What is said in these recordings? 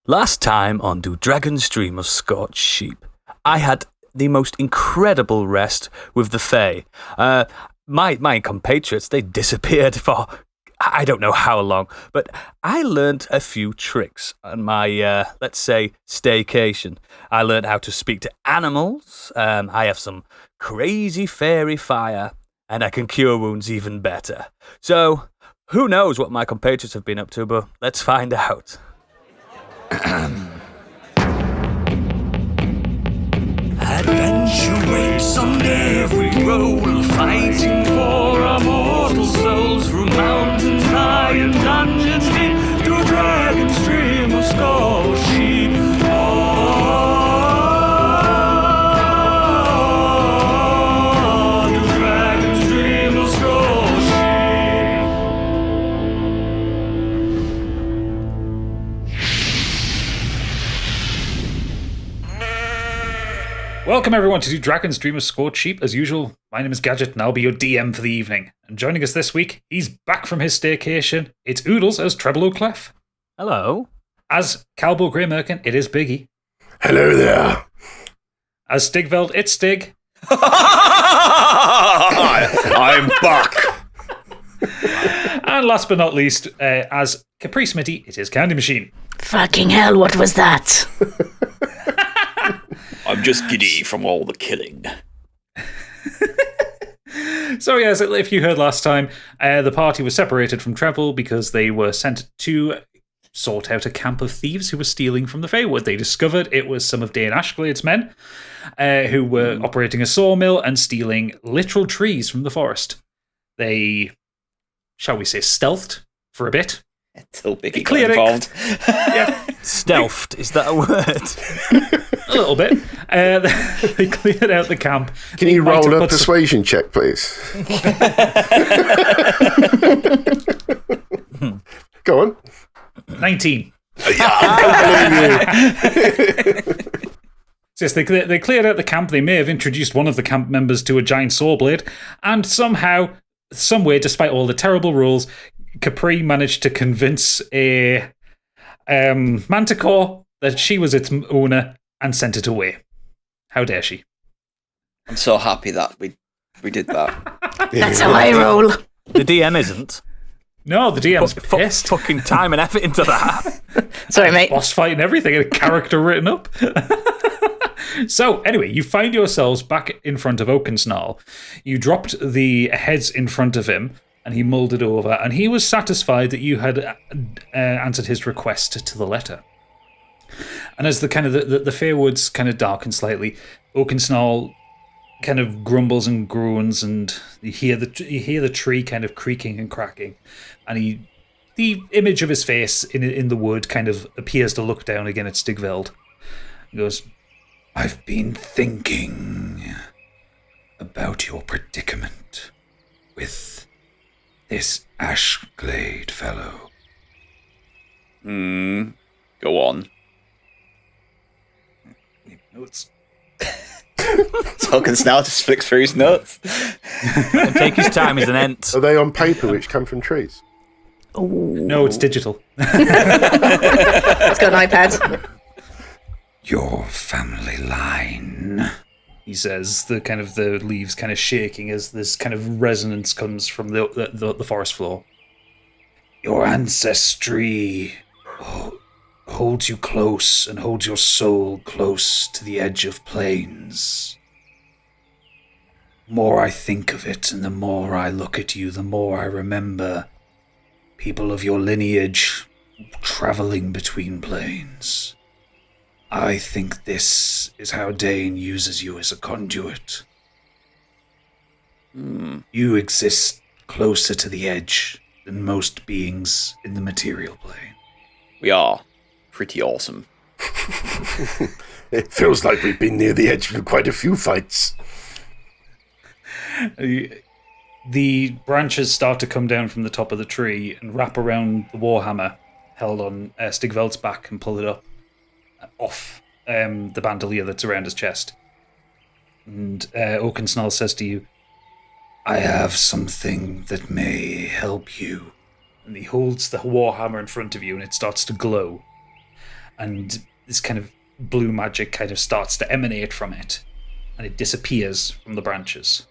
Last time on the Dragon's Dream of Scorched Sheep, I had the most incredible rest with the Fae. My compatriots, they disappeared for I don't know how long, but I learned a few tricks on my, let's say, staycation. I learned how to speak to animals, I have some crazy fairy fire, and I can cure wounds even better. So, who knows what my compatriots have been up to, but let's find out. Adventure waits on every roll, fighting for our mortal souls through mountains high and dungeons deep, to Dragon's Dream of Scorched Sheep. To Dragon's Dream of Scorched Welcome everyone to Dragon's Dream of Scorched Sheep. As usual, my name is Gadget and I'll be your DM for the evening. And joining us this week, he's back from his staycation. It's Oodles as Treble O'Clef. Hello. As Calbo Grey Merkin, it is Biggie. Hello there. As Stigveld, it's Stig. I'm back. And last but not least, as Capri Smitty, it is Candy Machine. Fucking hell, what was that? I'm just giddy from all the killing. So yes, if you heard last time, the party was separated from Treble because they were sent to sort out a camp of thieves who were stealing from the Feywood. They discovered it was some of Dane Ashglade's men who were operating a sawmill and stealing literal trees from the forest. They, shall we say, stealthed for a bit. Until Biggie got involved. Yeah. Stealthed, is that a word? A little bit. They cleared out the camp. Can you roll a persuasion check, please? Go on. 19. I don't believe you. Yes, they cleared out the camp. They may have introduced one of the camp members to a giant saw blade, and somehow, someway, despite all the terrible rules, Capri managed to convince a manticore that she was its owner and sent it away. How dare she? I'm so happy that we did that. That's how I roll. The DM isn't. No, the DM's pissed. Fucking time and effort into that. Sorry, mate. Boss fight and everything, and a character written up. So, anyway, you find yourselves back in front of Oakensnarl. You dropped the heads in front of him, and he mulled it over, and he was satisfied that you had answered his request to the letter. And as the Fairwoods kind of darken slightly, Oakensnarl kind of grumbles and groans, and you hear the tree kind of creaking and cracking, and the image of his face in the wood kind of appears to look down again at Stigveld. He goes, "I've been thinking about your predicament with this Ashglade fellow." Go on. Notes. Tolkien's now just flicks through his notes. And take his time as an ent. Are they on paper which come from trees? No, it's digital. It's got an iPad. Your family line, he says, the leaves kind of shaking as this kind of resonance comes from the forest floor. Your ancestry holds you close and holds your soul close to the edge of plains. The more I think of it and the more I look at you, the more I remember people of your lineage traveling between planes. I think this is how Dane uses you as a conduit. You exist closer to the edge than most beings in the material plane. We are pretty awesome. It feels like we've been near the edge for quite a few fights. The branches start to come down from the top of the tree and wrap around the warhammer held on Stigveld's back and pull it up off the bandolier that's around his chest. And Oakensnarl says to you, "I have something that may help you." And he holds the warhammer in front of you and it starts to glow. and this kind of blue magic kind of starts to emanate from it, and it disappears from the branches.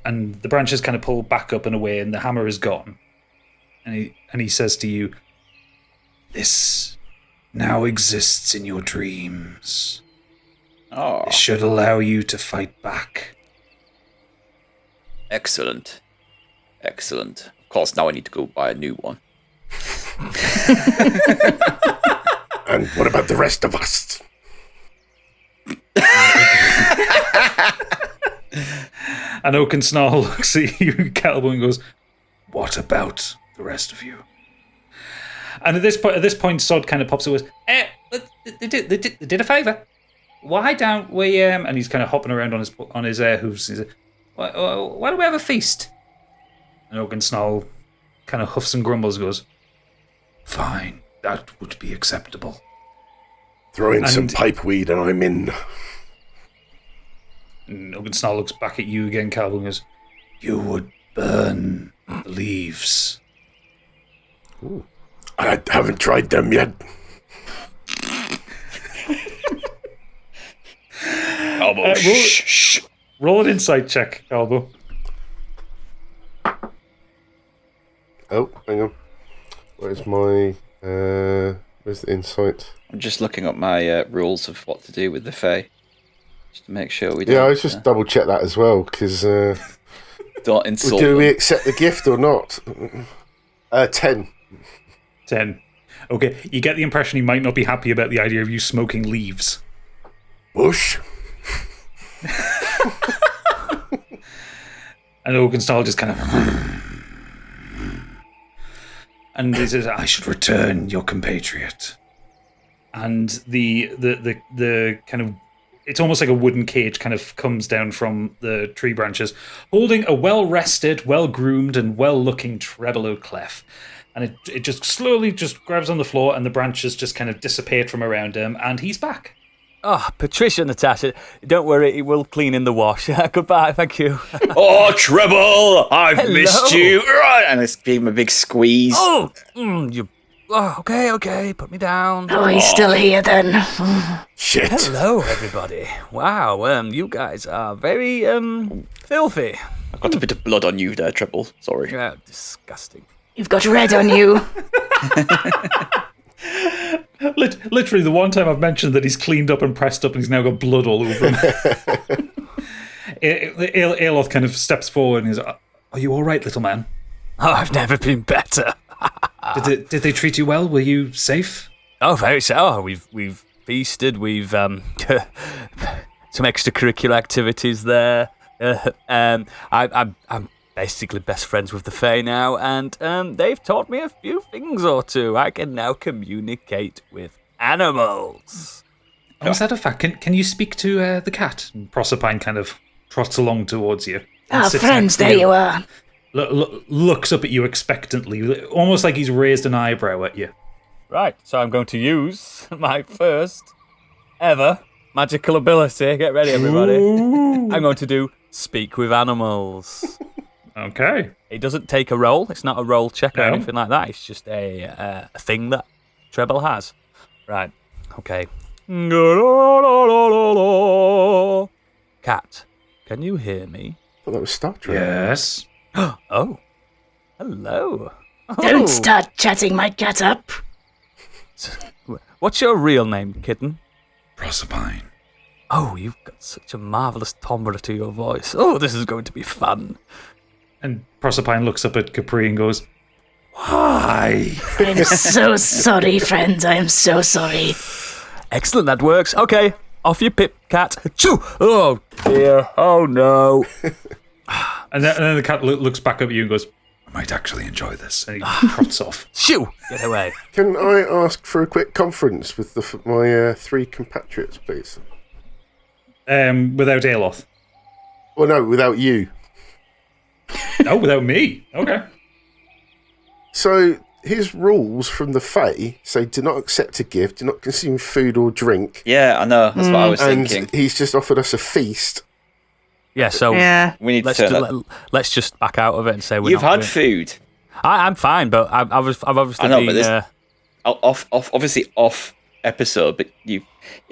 And the branches kind of pull back up and away, and the hammer is gone. And he says to you, "This now exists in your dreams. Oh, This should allow you to fight back." excellent. Excellent. Of course, now I need to go buy a new one. And what about the rest of us? And Oakensnarl looks at you, Kettlebone, and goes, "What about the rest of you?" And at this point, Sod kind of pops up with, they did a favour. Why don't we? And he's kind of hopping around on his hooves. He's like, why don't we have a feast? And Oakensnarl kind of huffs and grumbles, and goes, "Fine, that would be acceptable." Throw in some And- pipeweed and I'm in. And Oakensnarl looks back at you again, Kettlebone, and goes, "You would burn the leaves." I haven't tried them yet. Almost. Shh. Roll an insight check, Calvo. Oh, hang on. Where's my... where's the insight? I'm just looking up my rules of what to do with the Fae. Just to make sure we don't... Yeah, I was just double check that as well, because... don't insult do we them. accept the gift or not? 10. 10. Okay, you get the impression he might not be happy about the idea of you smoking leaves. Bush? And Oakensnarl just kind of... And he says, "I should return your compatriot." And the kind of... It's almost like a wooden cage kind of comes down from the tree branches, holding a well-rested, well-groomed, and well-looking treble clef. And it just slowly just grabs on the floor, and the branches just kind of dissipate from around him, and he's back. Oh, Patricia, Natasha, don't worry, it will clean in the wash. Goodbye, thank you. Oh, Treble! I've Hello. missed you! Right, and I gave him a big squeeze. Oh, okay, put me down. Oh, he's still here then. Shit. Hello, everybody. Wow, you guys are very, filthy. I've got a bit of blood on you there, Treble. Sorry. Yeah, disgusting. You've got red on you. Literally, the one time I've mentioned that he's cleaned up and pressed up and he's now got blood all over him. Aeloth kind of steps forward and he's like, "Are you all right, little man? Oh, I've never been better. Did they treat you well? Were you safe?" Oh, very so. Oh, we've feasted. We've some extracurricular activities there. I'm basically best friends with the Fae now, and they've taught me a few things or two. I can now communicate with animals. Oh, is that a fact? Can you speak to the cat? And Proserpine kind of trots along towards you. and Ah, sits friends, next to there you are. Looks up at you expectantly, almost like he's raised an eyebrow at you. Right, so I'm going to use my first ever magical ability. Get ready, everybody. I'm going to do Speak with Animals. Okay. It doesn't take a roll. It's not a roll check or No. anything like that. It's just a thing that Treble has. Right. Okay. Cat, can you hear me? Oh, that was Star Trek. Yes. Oh. Hello. Don't Oh. start chatting my cat up. What's your real name, kitten? Proserpine. Oh, you've got such a marvellous timbre to your voice. Oh, this is going to be fun. And Proserpine looks up at Capri and goes, "Why?" I'm so sorry, friends. I am so sorry. Excellent, that works. Okay, off you pip, cat. Choo! Oh, dear. Oh, no. And then the cat looks back up at you and goes, "I might actually enjoy this." And he trots off. Shoo! Get away. Can I ask for a quick conference with my three compatriots, please? Without Aeloth. Well, no, without you. No, without me. Okay. So, his rules from the Fae say do not accept a gift, do not consume food or drink, Yeah, I know. That's what I was and thinking. he's just offered us a feast. Yeah, so Yeah. We need to let's, turn ju- that. let's just back out of it and say we're You've not had doing- food. I'm fine, but I've obviously I know, been... but this- Obviously off episode, but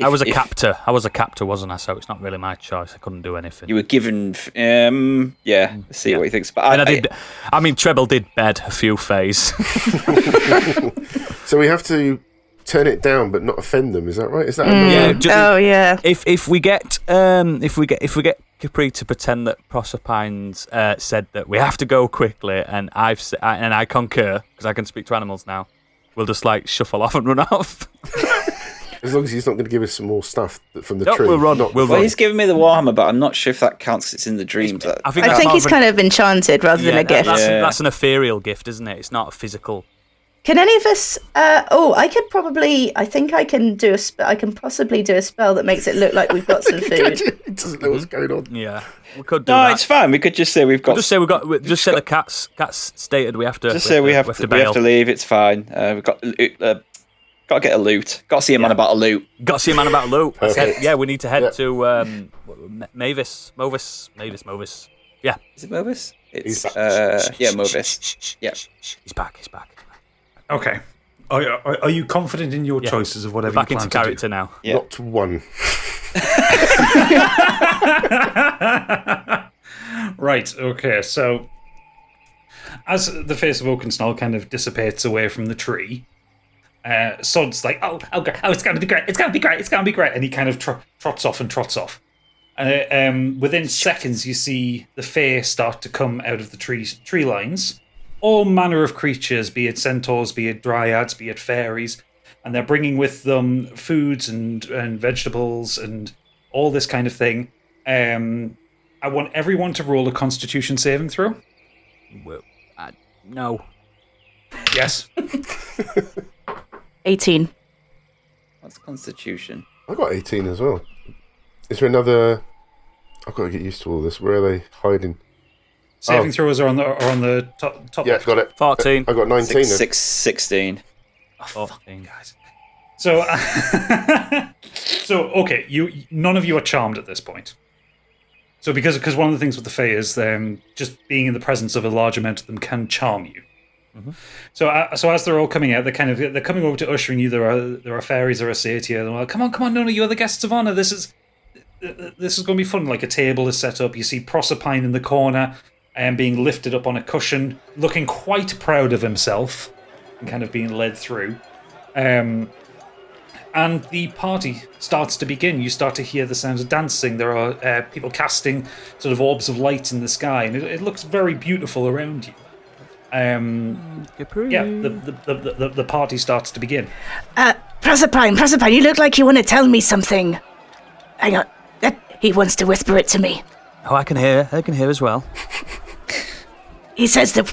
I was a captor. I was a captor, wasn't I? So it's not really my choice. I couldn't do anything. You were given, let's see what he thinks. But I mean, Treble did bed a few fays. So we have to turn it down, but not offend them. Is that right? Is that yeah. If we get Capri to pretend that Proserpine's said that we have to go quickly, and I concur because I can speak to animals now, we'll just like shuffle off and run off. As long as he's not going to give us some more stuff from the tree. We'll run. Well, he's giving me the Warhammer, but I'm not sure if that counts 'cause it's in the dreams. I think he's kind of enchanted rather than a gift. That's an ethereal gift, isn't it? It's not a physical. Can any of us? I could probably. I think I can do I can possibly do a spell that makes it look like we've got some food. It doesn't know what's going on. Yeah, we could do no, that. it's fine. We could just say we've got. Just say the cats stated we have to. Just say we have to leave. It's fine. We've got to get a loot. Got to see a man about a loot. Got to see a man about a loot. We need to head to Mavis. Movis. Yeah. Is it Movis? It's Movis. Yeah. He's back. Okay. Are you confident in your choices of whatever you plan into to character do? now? Yeah. Not one. Right, okay, so as the face of Oakensnarl kind of dissipates away from the tree, Sod's like, it's going to be great, and he kind of trots off. And within seconds, you see the Fae start to come out of the tree lines. All manner of creatures, be it centaurs, be it dryads, be it fairies, and they're bringing with them foods and vegetables and all this kind of thing. I want everyone to roll a Constitution saving throw. Well, no. Yes. 18. What's Constitution? I got 18 as well. Is there another? I've got to get used to all this. Where are they hiding? Saving throws are on the top. Yeah, got it. 14. I got 19. 16. Oh, 14, guys. So, okay, none of you are charmed at this point. So because one of the things with the Fae is just being in the presence of a large amount of them can charm you. Mm-hmm. So as they're all coming out, they're coming over to ushering you. There are fairies, there are satyr. They're like, come on, no, you are the guests of honor. This is going to be fun. Like a table is set up. You see Proserpine in the corner and being lifted up on a cushion, looking quite proud of himself and kind of being led through. And the party starts to begin. You start to hear the sounds of dancing. There are people casting sort of orbs of light in the sky, and it looks very beautiful around you. The party starts to begin. Proserpine, you look like you want to tell me something. Hang on, he wants to whisper it to me. Oh, I can hear as well. He says that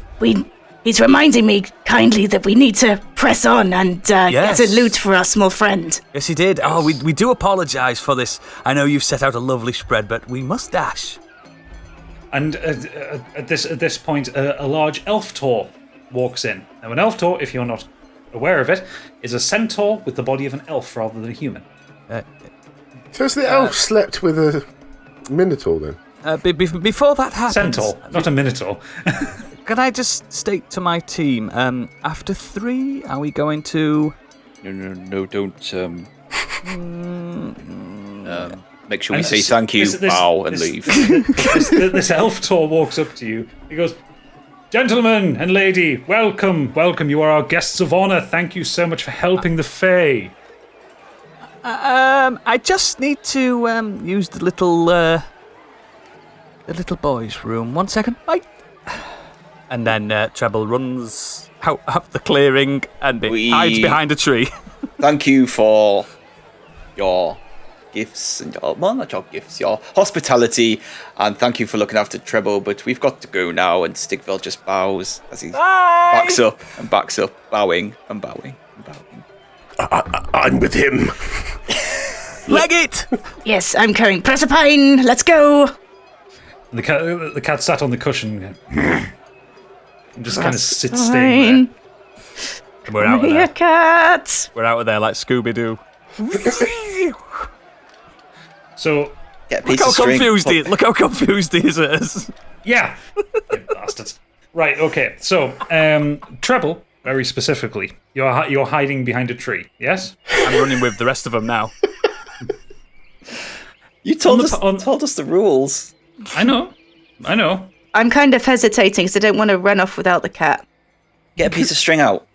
he's reminding me kindly that we need to press on and get a loot for our small friend. Yes, he did. Oh, we do apologise for this. I know you've set out a lovely spread, but we must dash. And at this point, a large elf tour walks in. Now, an elf tour, if you're not aware of it, is a centaur with the body of an elf rather than a human. So has the elf slept with a minotaur then? Before that happens... Centaur, not a minotaur. Can I just state to my team, after 3, are we going to... No, don't... make sure we say thank you, bow, and leave. This elf tour walks up to you. He goes, "Gentlemen and lady, welcome. You are our guests of honor. Thank you so much for helping the Fae." I just need to use the little boy's room. 1 second. Bye. And then Treble runs out of the clearing and hides behind a tree. Thank you for your gifts and your hospitality, and thank you for looking after Treble, but we've got to go now. And Stigville just bows as he backs up, bowing and bowing and bowing. I'm with him. Leg it! Yes, I'm coming. Proserpine, let's go! And the cat sat on the cushion and just kind of sits staying there. We're out of Here, there. cat! We're out of there like Scooby-Doo. So, Look how confused he is. yeah, you bastards. Right, okay. So, Treble, Very specifically. You're hiding behind a tree, yes? I'm running with the rest of them now. You told us the rules. I know. I'm kind of hesitating because I don't want to run off without the cat. Get a piece of string out.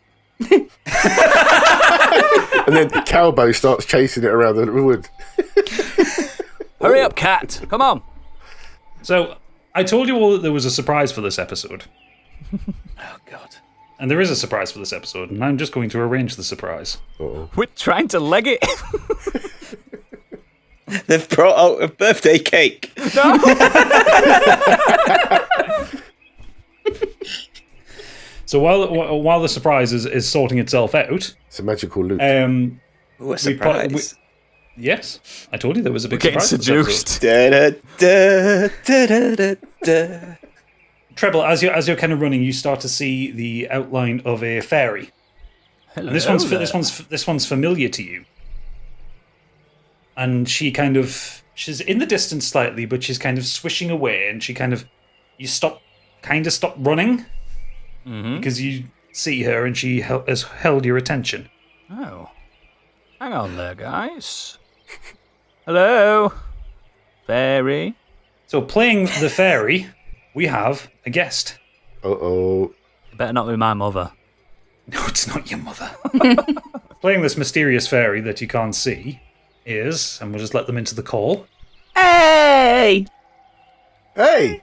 And then the cowboy starts chasing it around the wood. Hurry up, cat. Come on. So, I told you all that there was a surprise for this episode. Oh, God. And there is a surprise for this episode, and I'm just going to arrange the surprise. Uh-oh. We're trying to leg it. They've brought out a birthday cake. No. So while the surprise is sorting itself out, It's a magical loot. Ooh, a surprise. Yes, I told you there was a big Getting surprise. for this seduced. episode. Treble, as you're kind of running, you start to see the outline of a fairy. Hello And this one's familiar to you. And she's in the distance slightly, but she's kind of swishing away, and you stop running because you see her, and she has held your attention. Oh. Hang on there, guys. Hello. Fairy. So playing the fairy, we have a guest. Uh-oh. You better not be my mother. No, it's not your mother. Playing this mysterious fairy that you can't see is, and we'll just let them into the call. Hey! Hey!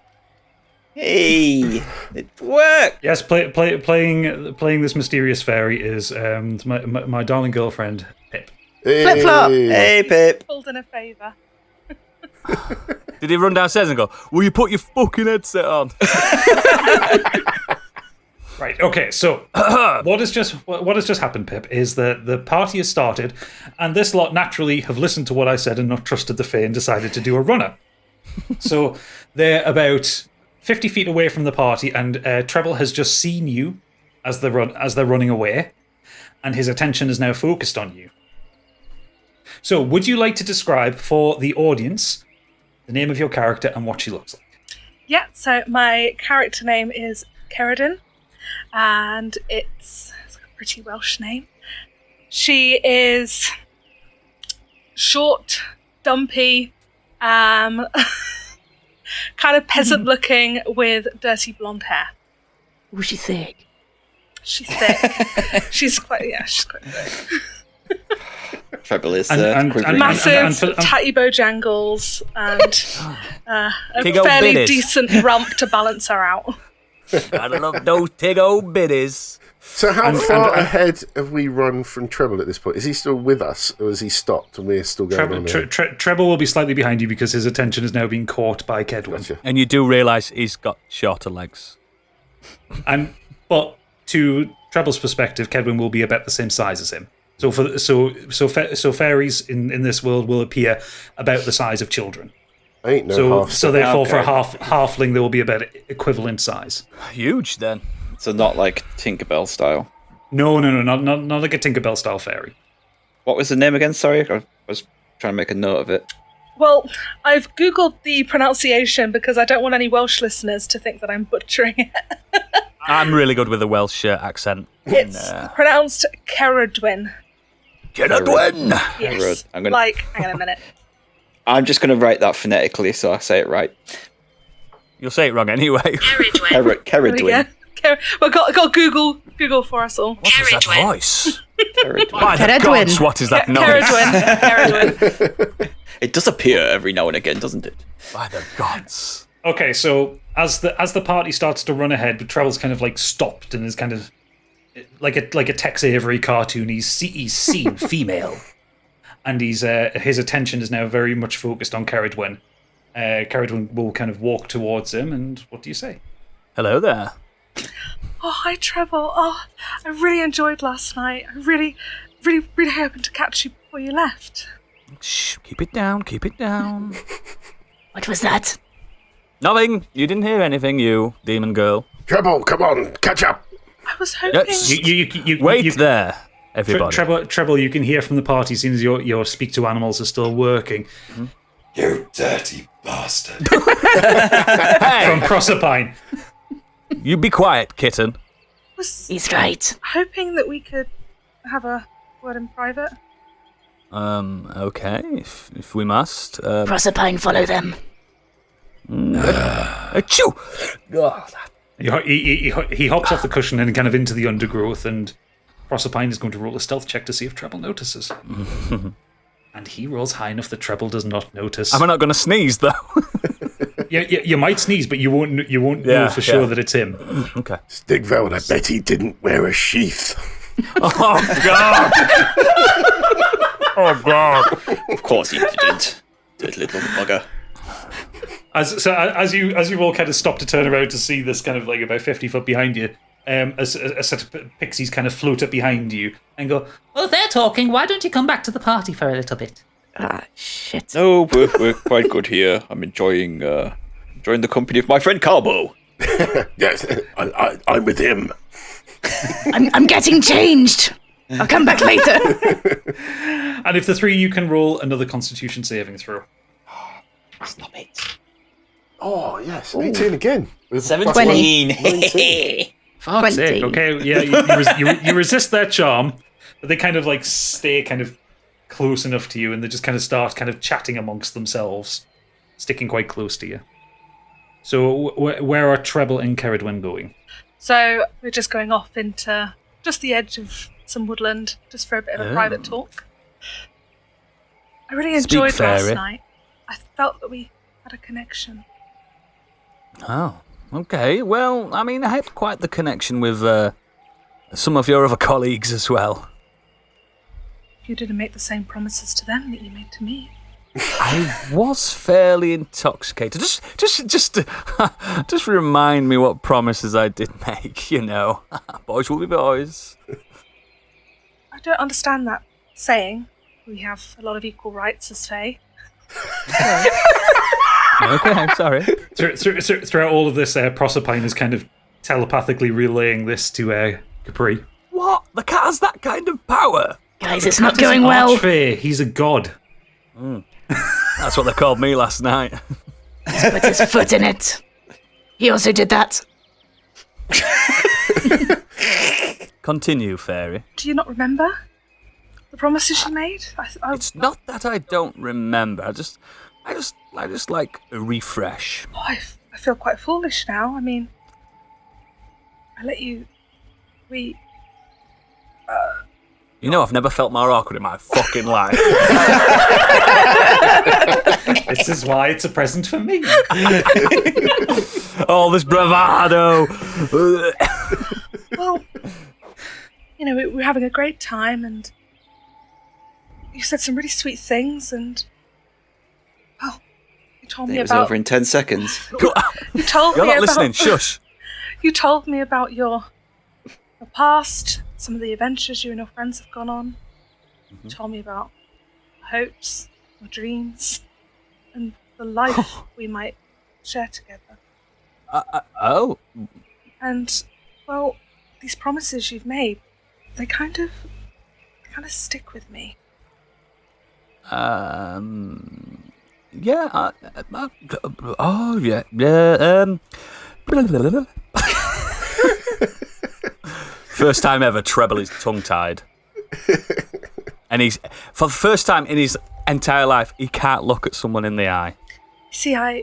Hey, it worked. Yes, playing this mysterious fairy is my darling girlfriend, Pip. Hey. Flip-flop. Hey, Pip. Pulled in a favour. Did he run downstairs and go, will you put your fucking headset on? Right, okay, so what has just happened, Pip, is that the party has started, and this lot naturally have listened to what I said and not trusted the Fae and decided to do a runner. So they're about 50 feet away from the party, and Treble has just seen you as they're running away, and his attention is now focused on you. So, would you like to describe for the audience the name of your character and what she looks like? Yeah, so my character name is Cerridwen, and it's a pretty Welsh name. She is short, dumpy, kind of peasant-looking with dirty blonde hair. Was she thick? She's thick. she's quite thick. Treble is Massive tatty bojangles and a Big old fairly biddies. decent rump to balance her out. Gotta love those big old biddies. So how far ahead have we run from Treble at this point? Is he still with us, or has he stopped and we're still going on there? Treble will be slightly behind you because his attention is now being caught by Cerridwen. Gotcha. And you do realise he's got shorter legs. But to Treble's perspective, Cerridwen will be about the same size as him. So fairies in this world will appear about the size of children. Ain't no half. So therefore, for a halfling, they will be about equivalent size. Huge, then. So not like Tinkerbell style. No, not like a Tinkerbell style fairy. What was the name again? Sorry, I was trying to make a note of it. Well, I've Googled the pronunciation because I don't want any Welsh listeners to think that I'm butchering it. I'm really good with a Welsh accent. It's pronounced Cerridwen. Cerridwen! Yes. I'm gonna- hang on a minute. I'm just going to write that phonetically so I say it right. You'll say it wrong anyway. Cerridwen. Well, got Google for us all. What is that voice? Cerridwen. By the Cerridwen. gods, what is that noise? Cerridwen. It does appear every now and again, doesn't it? By the gods. Okay, so as the party starts to run ahead, but Treble's kind of like stopped and is kind of like a Tex Avery cartoon. He's seen female, and his attention is now very much focused on Cerridwen. Cerridwen will kind of walk towards him, and what do you say? Hello there. Oh, hi, Treble. Oh, I really enjoyed last night. I really hoping to catch you before you left. Shh, keep it down, keep it down. What was that? Nothing. You didn't hear anything, you demon girl. Treble, come on, catch up. I was hoping. Yes. You Wait there, everybody. Treble, you can hear from the party, seeing as your speak to animals are still working. Mm-hmm. You dirty bastard! Hey, From Proserpine. you be quiet, kitten. was He's right. hoping that we could have a word in private. Okay, if we must. Proserpine, follow them. Achoo! Oh, He hops off the cushion and kind of into the undergrowth, and Proserpine is going to roll a stealth check to see if Treble notices. And he rolls high enough that Treble does not notice. Am I not going to sneeze, though? You might sneeze, but you won't know for sure that it's him. Okay. Stigveld, I bet he didn't wear a sheath. Oh, God! Oh, God. Of course he didn't. Dirty little bugger. As you all kind of stop to turn around to see this kind of like about 50 foot behind you, a set of pixies kind of float up behind you and go, "Oh, they're talking. Why don't you come back to the party for a little bit?" Ah, shit. No, we're quite good here. I'm enjoying the company of my friend Carbo. Yes, I'm with him. I'm getting changed. I'll come back later. And if the three of you can roll another Constitution saving throw. Stop it. Oh, yes, 18 again. With 17. 19. Fuck's 20. sake. Okay, yeah, you resist their charm, but they kind of like stay kind of close enough to you, and they just kind of start kind of chatting amongst themselves, sticking quite close to you. So where are Treble and Ceridwen going? So we're just going off into just the edge of some woodland, just for a bit of a private talk. I really enjoyed last night. I felt that we had a connection. Oh, okay. Well, I mean, I had quite the connection with some of your other colleagues as well. You didn't make the same promises to them that you made to me. I was fairly intoxicated. Just remind me what promises I did make, you know. Boys will be boys. I don't understand that saying. We have a lot of equal rights as Fae. Okay, sorry. Throughout all of this, Proserpine is kind of telepathically relaying this to Capri. What? The cat has that kind of power? Guys, it's not going well. Archfey, he's a god. That's what they called me last night. He's put his foot in it. He also did that. Continue, Fairy. Do you not remember the promises you made? It's not that I don't remember. I just like a refresh. Oh, I feel quite foolish now. I mean, I let you. You know, I've never felt more awkward in my fucking life. This is why it's a present for me. All this bravado. Well, you know, we were having a great time, and you said some really sweet things, and well, you told me It was about. over in 10 seconds. You told You're me not about. listening. Shush. You told me about your past, some of the adventures you and your friends have gone on. You told me about hopes, your dreams, and the life we might share together. Oh. And well, these promises you've made, they kind of stick with me. Yeah. Oh, yeah. First time ever, Treble is tongue-tied. And he's, for the first time in his entire life, he can't look at someone in the eye. See, I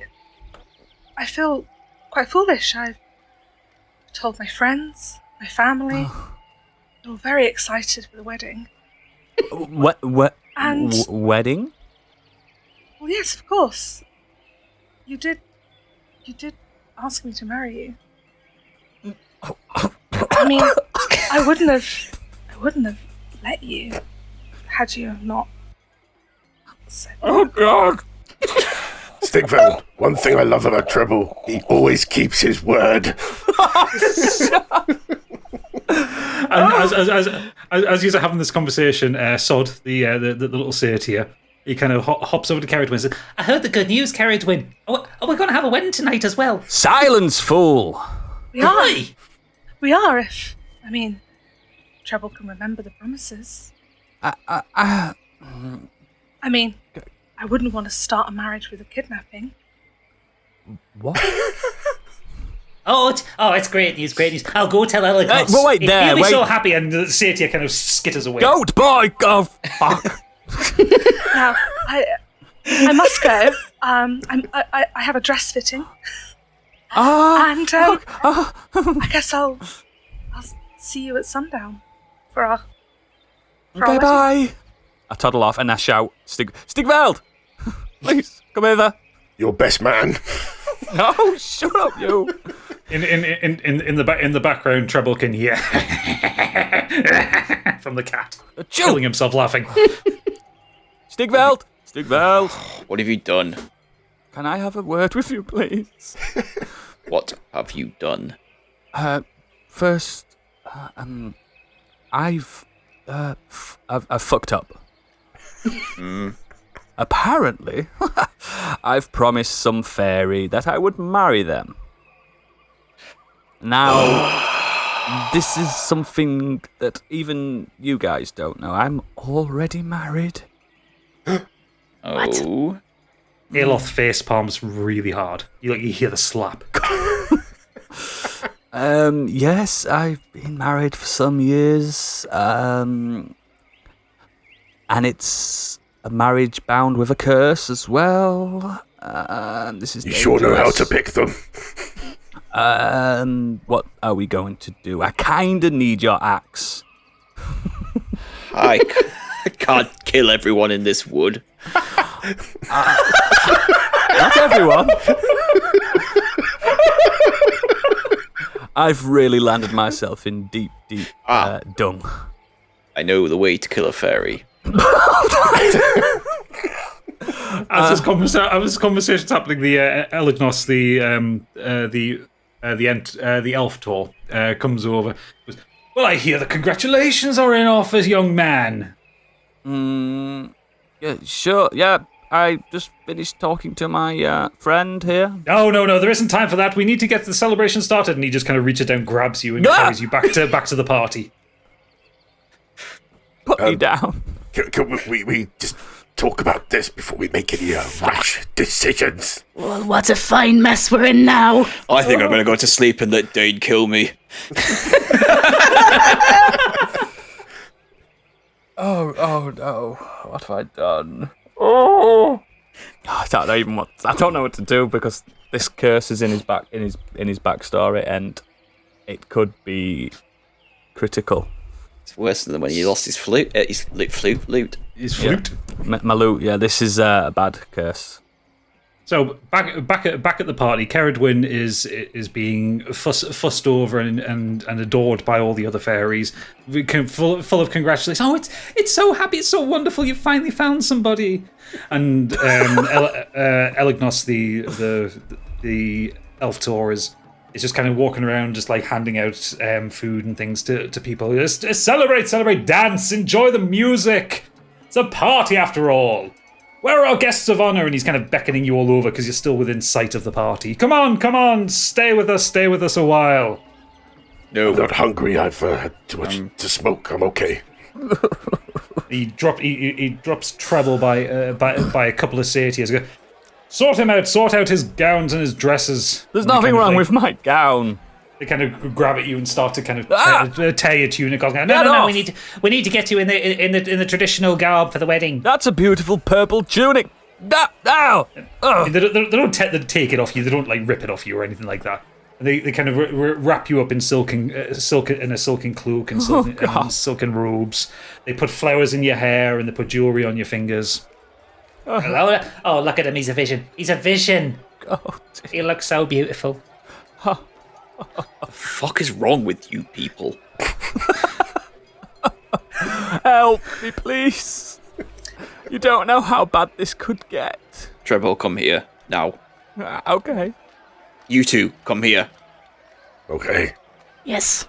feel quite foolish. I've told my friends, my family. They were very excited for the wedding. And wedding? well, yes, of course. You did ask me to marry you. I mean, I wouldn't have let you had you not said. Oh, God. Stigveld, one thing I love about Treble, he always keeps his word. And as you're having this conversation, Sod, the little satyr, he kind of hops over to Ceridwen and says, I heard the good news, Ceridwen. Oh, we're going to have a wedding tonight as well. Silence, fool. We are. We are. If Treble can remember the promises. I mean, I wouldn't want to start a marriage with a kidnapping. What? it's great news, great news. I'll go tell Elegos. Well, wait there, He'll be wait. so happy, and Satia kind of skitters away. Goat boy! Oh, fuck. Now, I must go. I have a dress fitting. And I guess I'll see you at sundown for our Okay, wedding. bye. I toddle off and I shout, Stigveld! Please, come hither. Your best man. Oh, shut up, you. In the background, Treble can hear from the cat, killing himself laughing. Stigveld! What have you done? Can I have a word with you, please? What have you done? First, I've fucked up. Apparently, I've promised some fairy that I would marry them. Now, this is something that even you guys don't know. I'm already married. Oh. Aloth face palms really hard. You hear the slap. Yes, I've been married for some years. And it's a marriage bound with a curse as well. This is You sure know how to dangerous. pick them. What are we going to do? I kinda need your axe. I can't kill everyone in this wood. Not everyone. I've really landed myself in deep dung. I know the way to kill a fairy. As this conversation's happening, the Elignos, the elf tour, comes over. Goes, well, I hear the congratulations are in office, young man. Yeah, sure. Yeah, I just finished talking to my friend here. No, there isn't time for that. We need to get the celebration started. And he just kind of reaches down, grabs you, and carries you back to the party. Put me down. Can we just talk about this before we make any rash decisions? Well, what a fine mess we're in now. I think I'm going to go to sleep and let Dane kill me. Oh no! What have I done? Oh! I don't know what to do because this curse is in his backstory, and it could be critical. It's worse than when he lost his flute. His flute. His flute. Yeah. My lute. Yeah, this is a bad curse. So back at the party, Ceridwen is being fussed over and adored by all the other fairies, full of congratulations. Oh, it's so happy, it's so wonderful, you finally found somebody. And Elignos, the elf tour, is just kind of walking around, just like handing out food and things to people. Just celebrate, dance, enjoy the music. It's a party after all. Where are our guests of honor? And he's kind of beckoning you all over because you're still within sight of the party. Come on, stay with us a while. No. I'm not hungry. I've had too much to smoke. I'm okay. He drops treble by a couple of satyrs. Sort him out. Sort out his gowns and his dresses. There's And nothing wrong with my gown. They kind of grab at you and start to kind of tear your tunic off. No. We need to get you in the traditional garb for the wedding. That's a beautiful purple tunic. Ow! They don't take it off you. They don't like rip it off you or anything like that. They kind of wrap you up in a silken cloak and silken robes. They put flowers in your hair and they put jewelry on your fingers. Oh, look at him. He's a vision. Oh, He looks so beautiful. The fuck is wrong with you people? Help me, please. You don't know how bad this could get. Treble, come here now. Okay. You two, come here. Okay. Yes.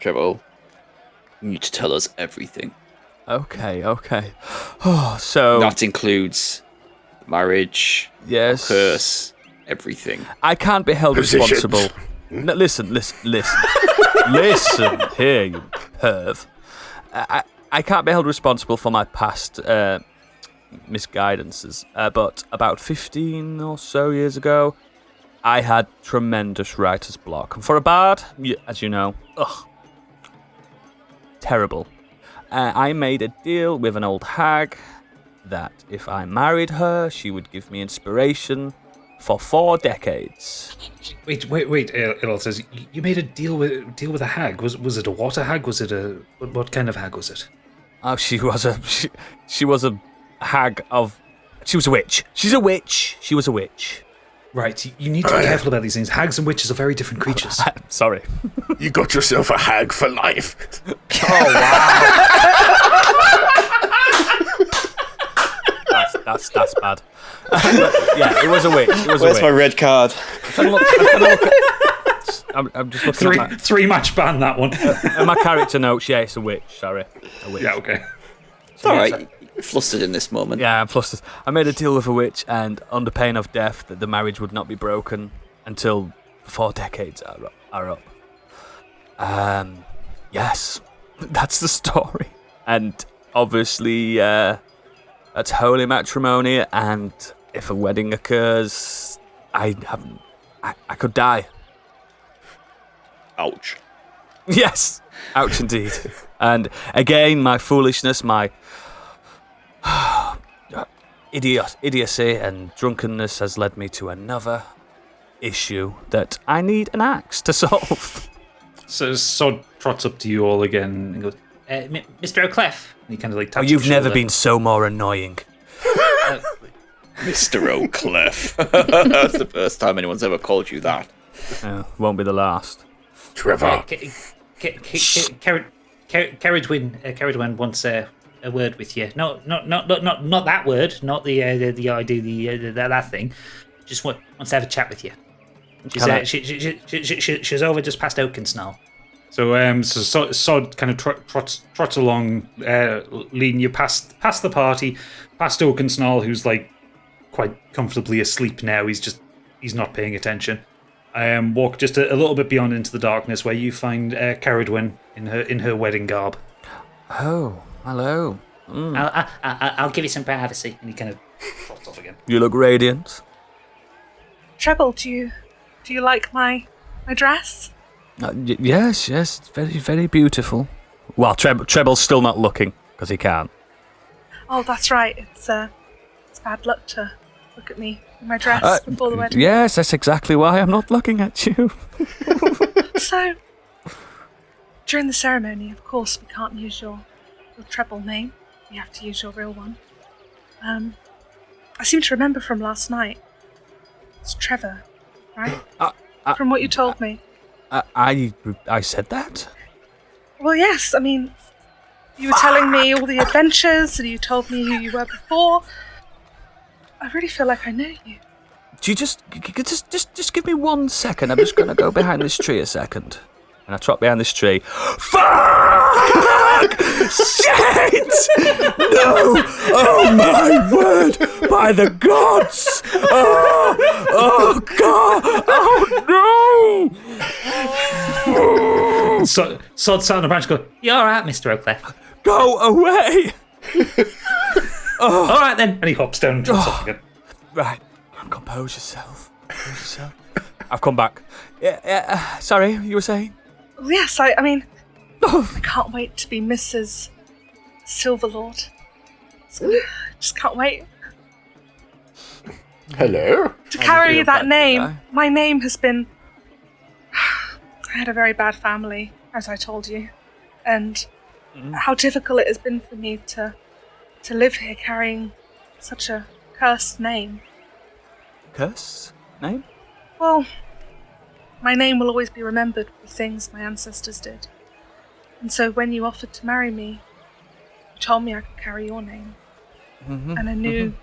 Treble, you need to tell us everything. Okay. Oh, so That includes marriage, yes, curse, everything. I can't be held Positions. responsible. No, listen. Listen here, you perv. I can't be held responsible for my past misguidances. But about 15 or so years ago, I had tremendous writer's block. And for a bard, as you know, terrible. I made a deal with an old hag that if I married her, she would give me inspiration for 4 decades. Wait. It says you made a deal with a hag. Was it a water hag? Was it what kind of hag was it? Oh, she was a hag of. She was a witch. She's a witch. She was a witch. Right. You need to be careful about these things. Hags and witches are very different creatures. Sorry. You got yourself a hag for life. Oh wow. That's bad. Yeah, it was a witch. Where's my red card? I'm just looking at three match ban that one. my character notes. Yeah, it's a witch. Sorry, a witch. Yeah, okay. It's all right. You're flustered in this moment. Yeah, I'm flustered. I made a deal with a witch, and under pain of death, that the marriage would not be broken until 4 decades are up. Yes, that's the story. And obviously, that's holy matrimony. And if a wedding occurs, I could die. Ouch. Yes, ouch indeed. And again, my foolishness, my idiocy and drunkenness has led me to another issue that I need an axe to solve. So Sod trots up to you all again and goes, Mr. O'Clef. And he kind of like taps You've your never shoulder. been so more annoying. Mr. O'Clef. That's the first time anyone's ever called you that. Won't be the last. Trevor. Caradwyn wants a word with you. No, not that word. Not the idea. That thing. Just wants to have a chat with you. She's over just past Oakensnall. So Sod kind of trots along, leading you past the party, past Oakensnall, who's like quite comfortably asleep now. He's not paying attention. Walk just a little bit beyond into the darkness, where you find Caradwyn in her wedding garb. Oh, hello. I'll give you some privacy. And he kind of trots off again. You look radiant. Treble, do you like my dress? Yes, very, very beautiful. Well, Treble's still not looking, because he can't. Oh, that's right. It's bad luck to look at me in my dress before the wedding. Yes, that's exactly why I'm not looking at you. So, during the ceremony, of course, we can't use your treble name. We have to use your real one. I seem to remember from last night. It's Trevor, right? From what you told me. I said that? Well, yes. I mean, you were telling me all the adventures, and you told me who you were before. I really feel like I know you. Do you just give me 1 second? I'm just gonna go behind this tree a second. And I trot behind this tree. Fuck! Shit! No! Oh my word! By the gods! Oh God! Oh no! Sod sat on the branch and go, You're all right, Mr. O'Clef. Go away! All right then. and he hops down and jumps off again. Right, compose yourself. I've come back. Yeah, sorry, you were saying? Yes, I mean, I can't wait to be Mrs. Silverlord. Just can't wait Hello. to carry feel that about name. that? My name has been. I had a very bad family, as I told you, and how difficult it has been for me to live here carrying such a cursed name. Curse? Name? Well, my name will always be remembered for the things my ancestors did. And so when you offered to marry me, you told me I could carry your name. And a new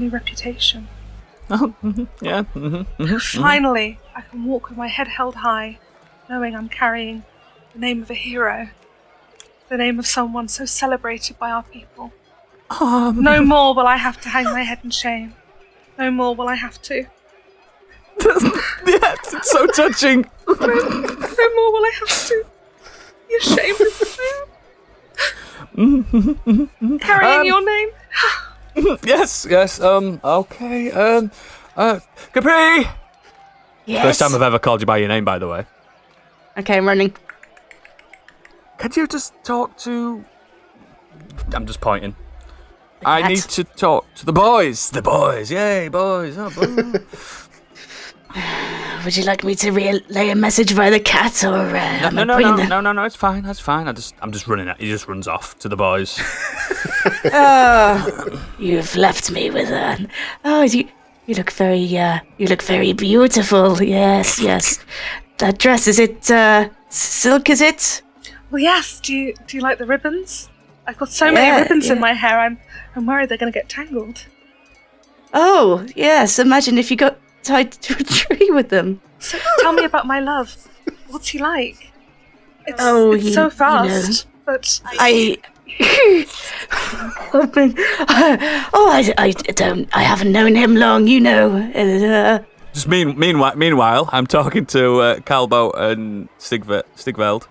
reputation. Oh, yeah. Finally, I can walk with my head held high, knowing I'm carrying the name of a hero. The name of someone so celebrated by our people. No more will I have to hang my head in shame. No more will I have to. Yes, it's so touching. No more will I have to be ashamed of the name. Carrying your name. Yes. Okay. Capri! Yes. First time I've ever called you by your name, by the way. Okay, I'm running. Could you just talk to... I'm just pointing. I cat. need to talk to the boys. The boys. Yay, boys. Oh, boys. Would you like me to relay a message via the cat, or No, it's fine. That's fine. I'm just running out. He just runs off to the boys. You've left me with her. Oh, you look very beautiful. Yes. That dress, is it silk? Is it? Well, yes. Do you like the ribbons? I've got so many ribbons in my hair. I'm worried they're going to get tangled. Oh, yes. Imagine if you got tied to a tree with them. So tell me about my love. What's he like? It's You- so you fast, but I haven't known him long, you know. Just meanwhile, I'm talking to Calbo and Stigveld.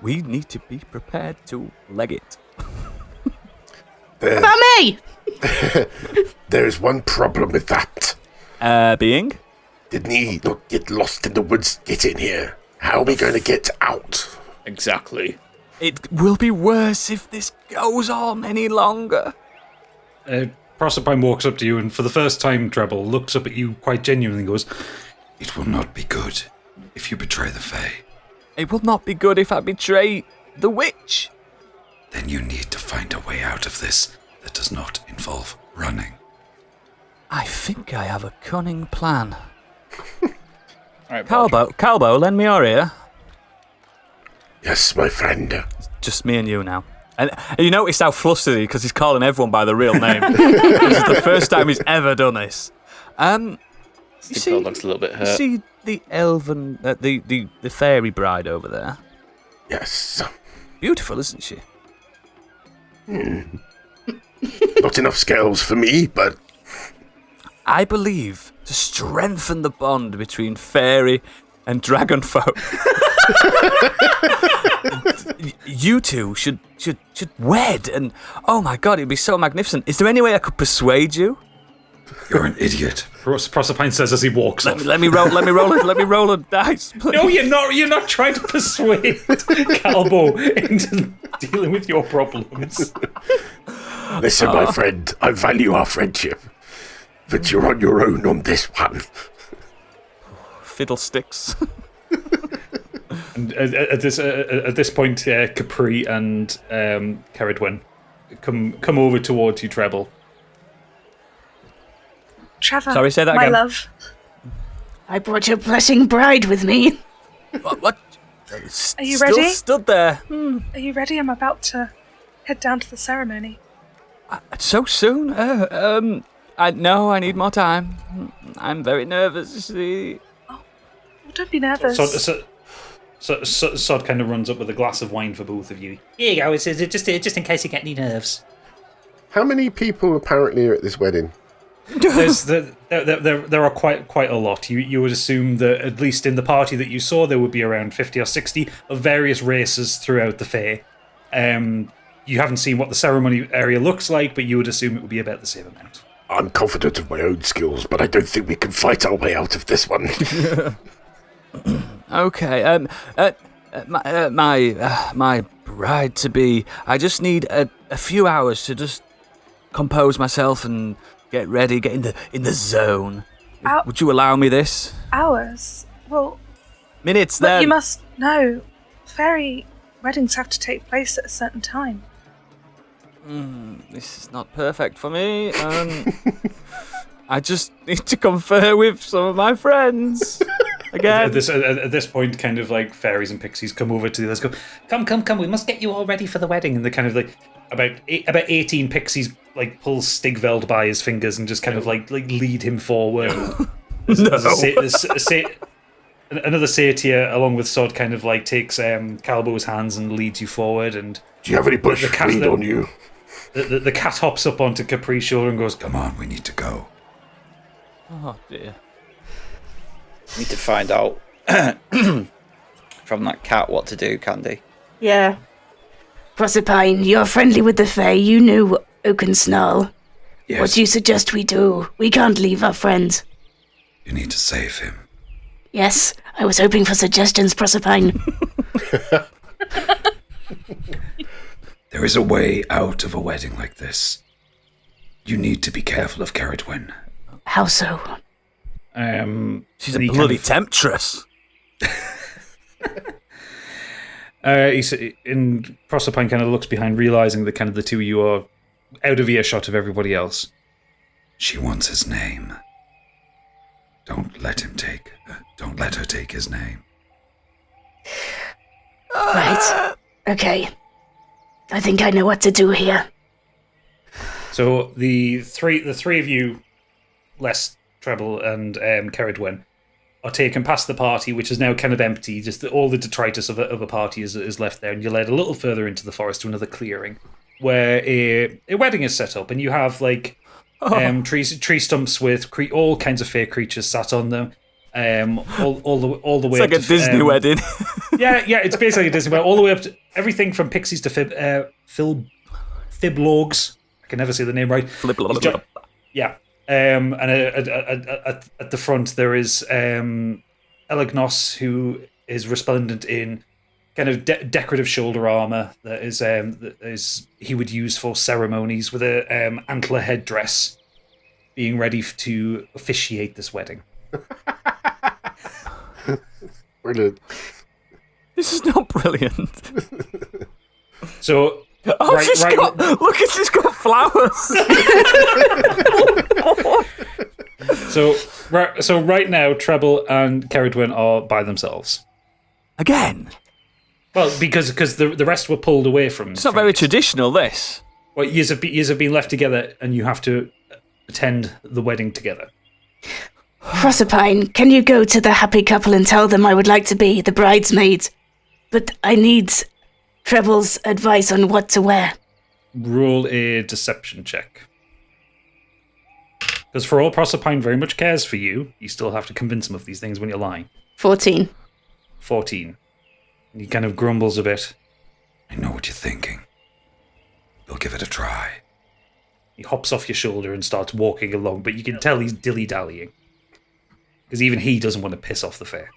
We need to be prepared to leg it. About me! There's one problem with that. Being? Didn't he not get lost in the woods? Get in here. How are we going to get out? Exactly. It will be worse if this goes on any longer. Proserpine walks up to you and for the first time, Treble, looks up at you quite genuinely and goes, It will not be good if you betray the Fae. It will not be good if I betray the witch. Then you need to find a way out of this that does not involve running. I think I have a cunning plan. All right, Baldric. Calbo, lend me your ear. Yes, my friend. Just me and you now. And you notice how flustered he is because he's calling everyone by the real name. This is the first time he's ever done this. Stigveld looks a little bit You hurt. see the elven, the fairy bride over there? Yes. Beautiful, isn't she? Not enough scales for me, but I believe to strengthen the bond between fairy and dragon folk. You two should wed, and oh my god, it'd be so magnificent. Is there any way I could persuade you? You're an idiot. Proserpine says as he walks off. Let me roll a dice, please. No, you're not trying to persuade Calbo into dealing with your problems. listen, my friend, I value our friendship, but you're on your own on this one. Fiddlesticks. And at this point, Capri and Ceridwen come over towards you, Treble. Trevor, Sorry, say that my again. love. I brought your blessing bride with me. What? Are you Still ready? stood there. Are you ready? I'm about to head down to the ceremony. So soon? No, I need more time. I'm very nervous, you see. Well, don't be nervous. Sod kind of runs up with a glass of wine for both of you. Here you go. It's just in case you get any nerves. How many people apparently are at this wedding? There are quite a lot. You would assume that at least in the party that you saw, there would be around 50 or 60 of various races throughout the fair. You haven't seen what the ceremony area looks like, but you would assume it would be about the same amount. I'm confident of my own skills, but I don't think we can fight our way out of this one. Okay. My bride to be. I just need a few hours to just compose myself and get ready, get in the zone. Would you allow me this? Hours? Well, Minutes but then. you must know, fairy weddings have to take place at a certain time. This is not perfect for me. I just need to confer with some of my friends. Again. At this point, kind of like fairies and pixies come over to the others. Go, come! We must get you all ready for the wedding. And they kind of like about 18 pixies like pull Stigveld by his fingers and just kind of like lead him forward. Another satyr, along with Sod, kind of like takes Calbo's hands and leads you forward. And Do you have any bush weed on you? The cat hops up onto Capri's shoulder and goes, Come on, we need to go. Oh dear. Need to find out from that cat what to do, Candy. Yeah. Proserpine, you're friendly with the Fae. You knew Oakensnarl. Yes. What do you suggest we do? We can't leave our friend. You need to save him. Yes, I was hoping for suggestions, Proserpine. There is a way out of a wedding like this. You need to be careful of Caradwen. How so? She's a bloody temptress. Proserpine kind of looks behind, realizing that kind of the two of you are out of earshot of everybody else. She wants his name. Don't let her take his name. Right. Okay. I think I know what to do here. So the three of you, less Treble and Caradwen, are taken past the party, which is now kind of empty. Just all the detritus of a party is left there, and you're led a little further into the forest to another clearing, where a wedding is set up, and you have like tree stumps with all kinds of fair creatures sat on them. All the way. It's like up a Disney wedding. Yeah, it's basically a Disney wedding. All the way up to everything from pixies to fiblogs. I can never say the name right. Yeah. And at the front there is Elegnos, who is resplendent in kind of decorative shoulder armor that is he would use for ceremonies, with a antler headdress, being ready to officiate this wedding. Brilliant. This is not brilliant. So, she's got flowers. So right now, Treble and Caradwen are by themselves. Again? Well, because the rest were pulled away from. It's not very traditional, this. Well, yous have been left together, and you have to attend the wedding together. Proserpine, can you go to the happy couple and tell them I would like to be the bridesmaid? But I need Treble's advice on what to wear. Roll a deception check. Because for all Proserpine very much cares for you, you still have to convince him of these things when you're lying. 14. 14. And he kind of grumbles a bit. I know what you're thinking. We'll give it a try. He hops off your shoulder and starts walking along, but you can tell he's dilly-dallying. Because even he doesn't want to piss off the fair.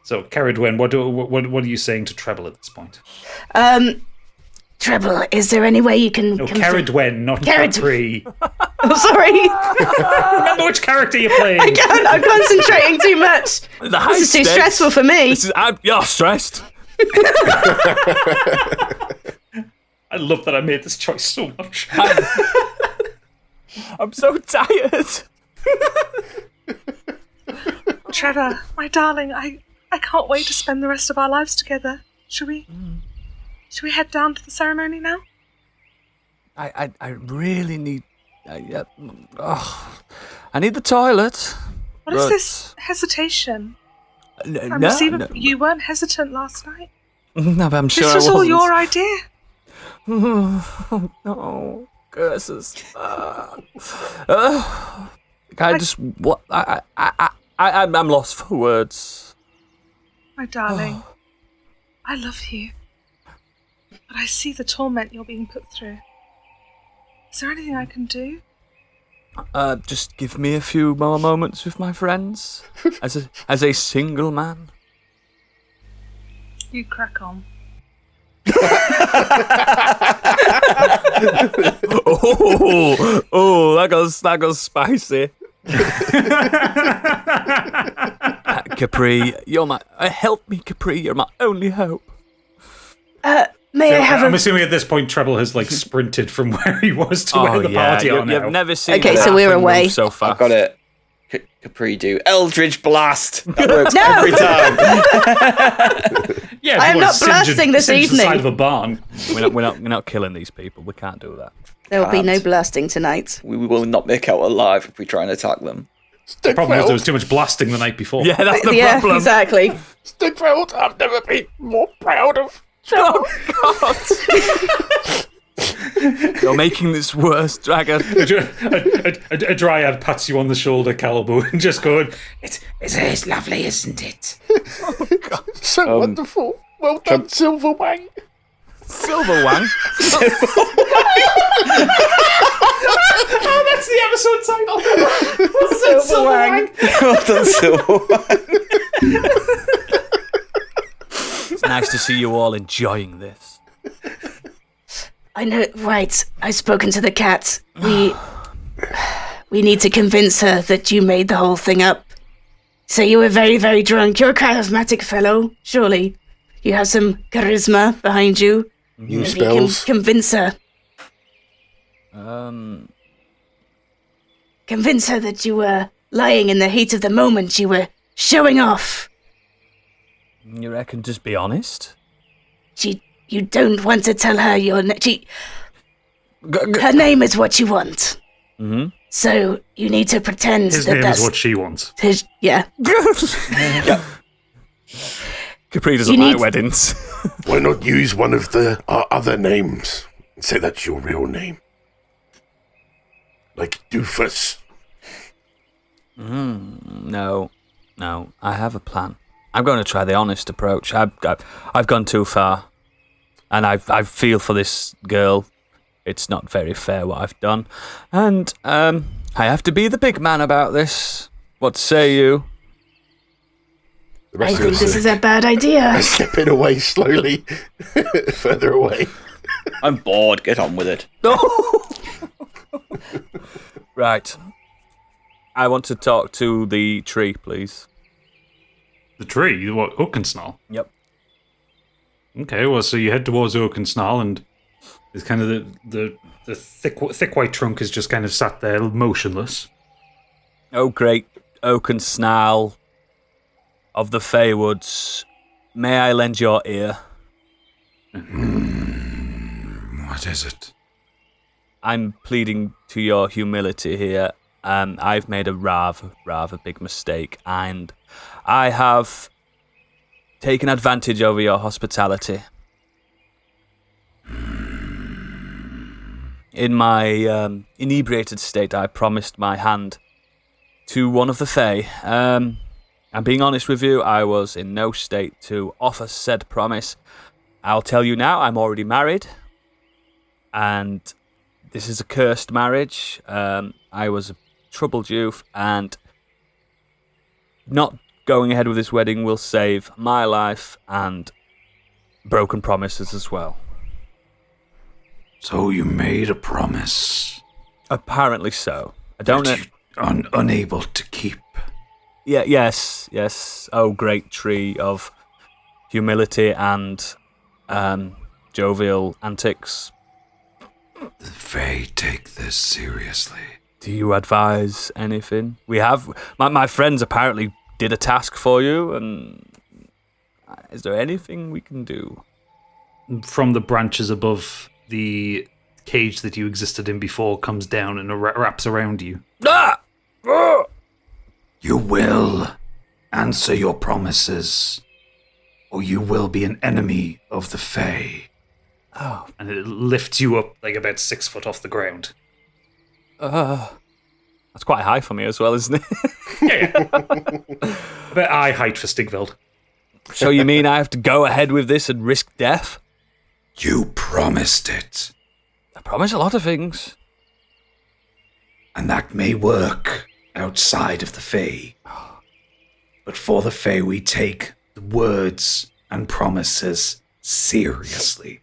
So, Caradwen, what are you saying to Treble at this point? Treble, is there any way you can... No, Caradwen, not Capri. Oh, sorry. Remember which character you're playing. I can't, I'm concentrating too much. This is too stressful for me. You're stressed. I love that I made this choice so much. I'm so tired. Trevor, my darling, I can't wait to spend the rest of our lives together. Should we head down to the ceremony now? I really need... I need the toilet. What is this hesitation? You weren't hesitant last night. No, but I'm sure this was I all wasn't. your idea. Oh, no. Curses. I'm lost for words. My darling, I love you. But I see the torment you're being put through. Is there anything I can do? Just give me a few more moments with my friends. As a single man. You crack on. That goes spicy. Capri, you're my... help me, Capri, you're my only hope. May I have I'm assuming at this point Treble has like sprinted from where he was to where the party are now. You've never seen Okay, so we're away. So fast. I've got it. Capri do Eldritch Blast. That works every time. Yeah, I am not blasting this singe the evening. side of a barn. We're not killing these people. We can't do that. There will be no blasting tonight. We will not make out alive if we try and attack them. The problem was there was too much blasting the night before. Yeah, that's the Yeah, problem. exactly. Stigfeld, I've never been more proud of. Oh, God. You're making this worse, Dragon. A dryad pats you on the shoulder, Calabo, and just going, It's lovely, isn't it? Oh, God. So wonderful. Well done, Silverwang. Silverwang? oh, that's Wang. Well done, Silver Wang. It's nice to see you all enjoying this. I know, right. I've spoken to the cat. We need to convince her that you made the whole thing up. So you were very, very drunk. You're a charismatic fellow, surely. You have some charisma behind you. New Maybe spells. you can convince her. Convince her that you were lying in the heat of the moment. You were showing off. You reckon just be honest? You don't want to tell her your her name is what you want. Mm-hmm. So you need to pretend His that name that's is what she wants. yeah. Capri doesn't like weddings. Why not use one of our other names and say that's your real name? Like Doofus. No. I have a plan. I'm going to try the honest approach. I've gone too far, and I feel for this girl. It's not very fair what I've done, and I have to be the big man about this. What say you? I think this is a bad idea. Stepping away slowly, further away. I'm bored. Get on with it. Right. I want to talk to the tree, please. The tree? What, Oakensnarl? Yep. Okay, well, so you head towards Oakensnarl, and it's kind of the thick white trunk is just kind of sat there motionless. Oh, great Oakensnarl of the Feywoods, may I lend your ear? What is it? I'm pleading to your humility here. I've made a rather big mistake, and I have taken advantage over your hospitality. In my inebriated state, I promised my hand to one of the Fae. I'm being honest with you, I was in no state to offer said promise. I'll tell you now, I'm already married, and this is a cursed marriage. I was a troubled youth, and not going ahead with this wedding will save my life and broken promises as well. So you made a promise. Apparently so. I don't know. Unable to keep. Yeah. Yes. Oh, great tree of humility and jovial antics. The Fae take this seriously. Do you advise anything? We have my friends apparently did a task for you, and is there anything we can do? From the branches above the cage that you existed in before comes down and wraps around you. Ah! You will answer your promises, or you will be an enemy of the Fae. Oh. And it lifts you up like about 6 foot off the ground. That's quite high for me as well, isn't it? Yeah. About eye height for Stigveld. So you mean I have to go ahead with this and risk death? You promised it. I promise a lot of things. And that may work outside of the Fae. But for the Fae, we take the words and promises seriously.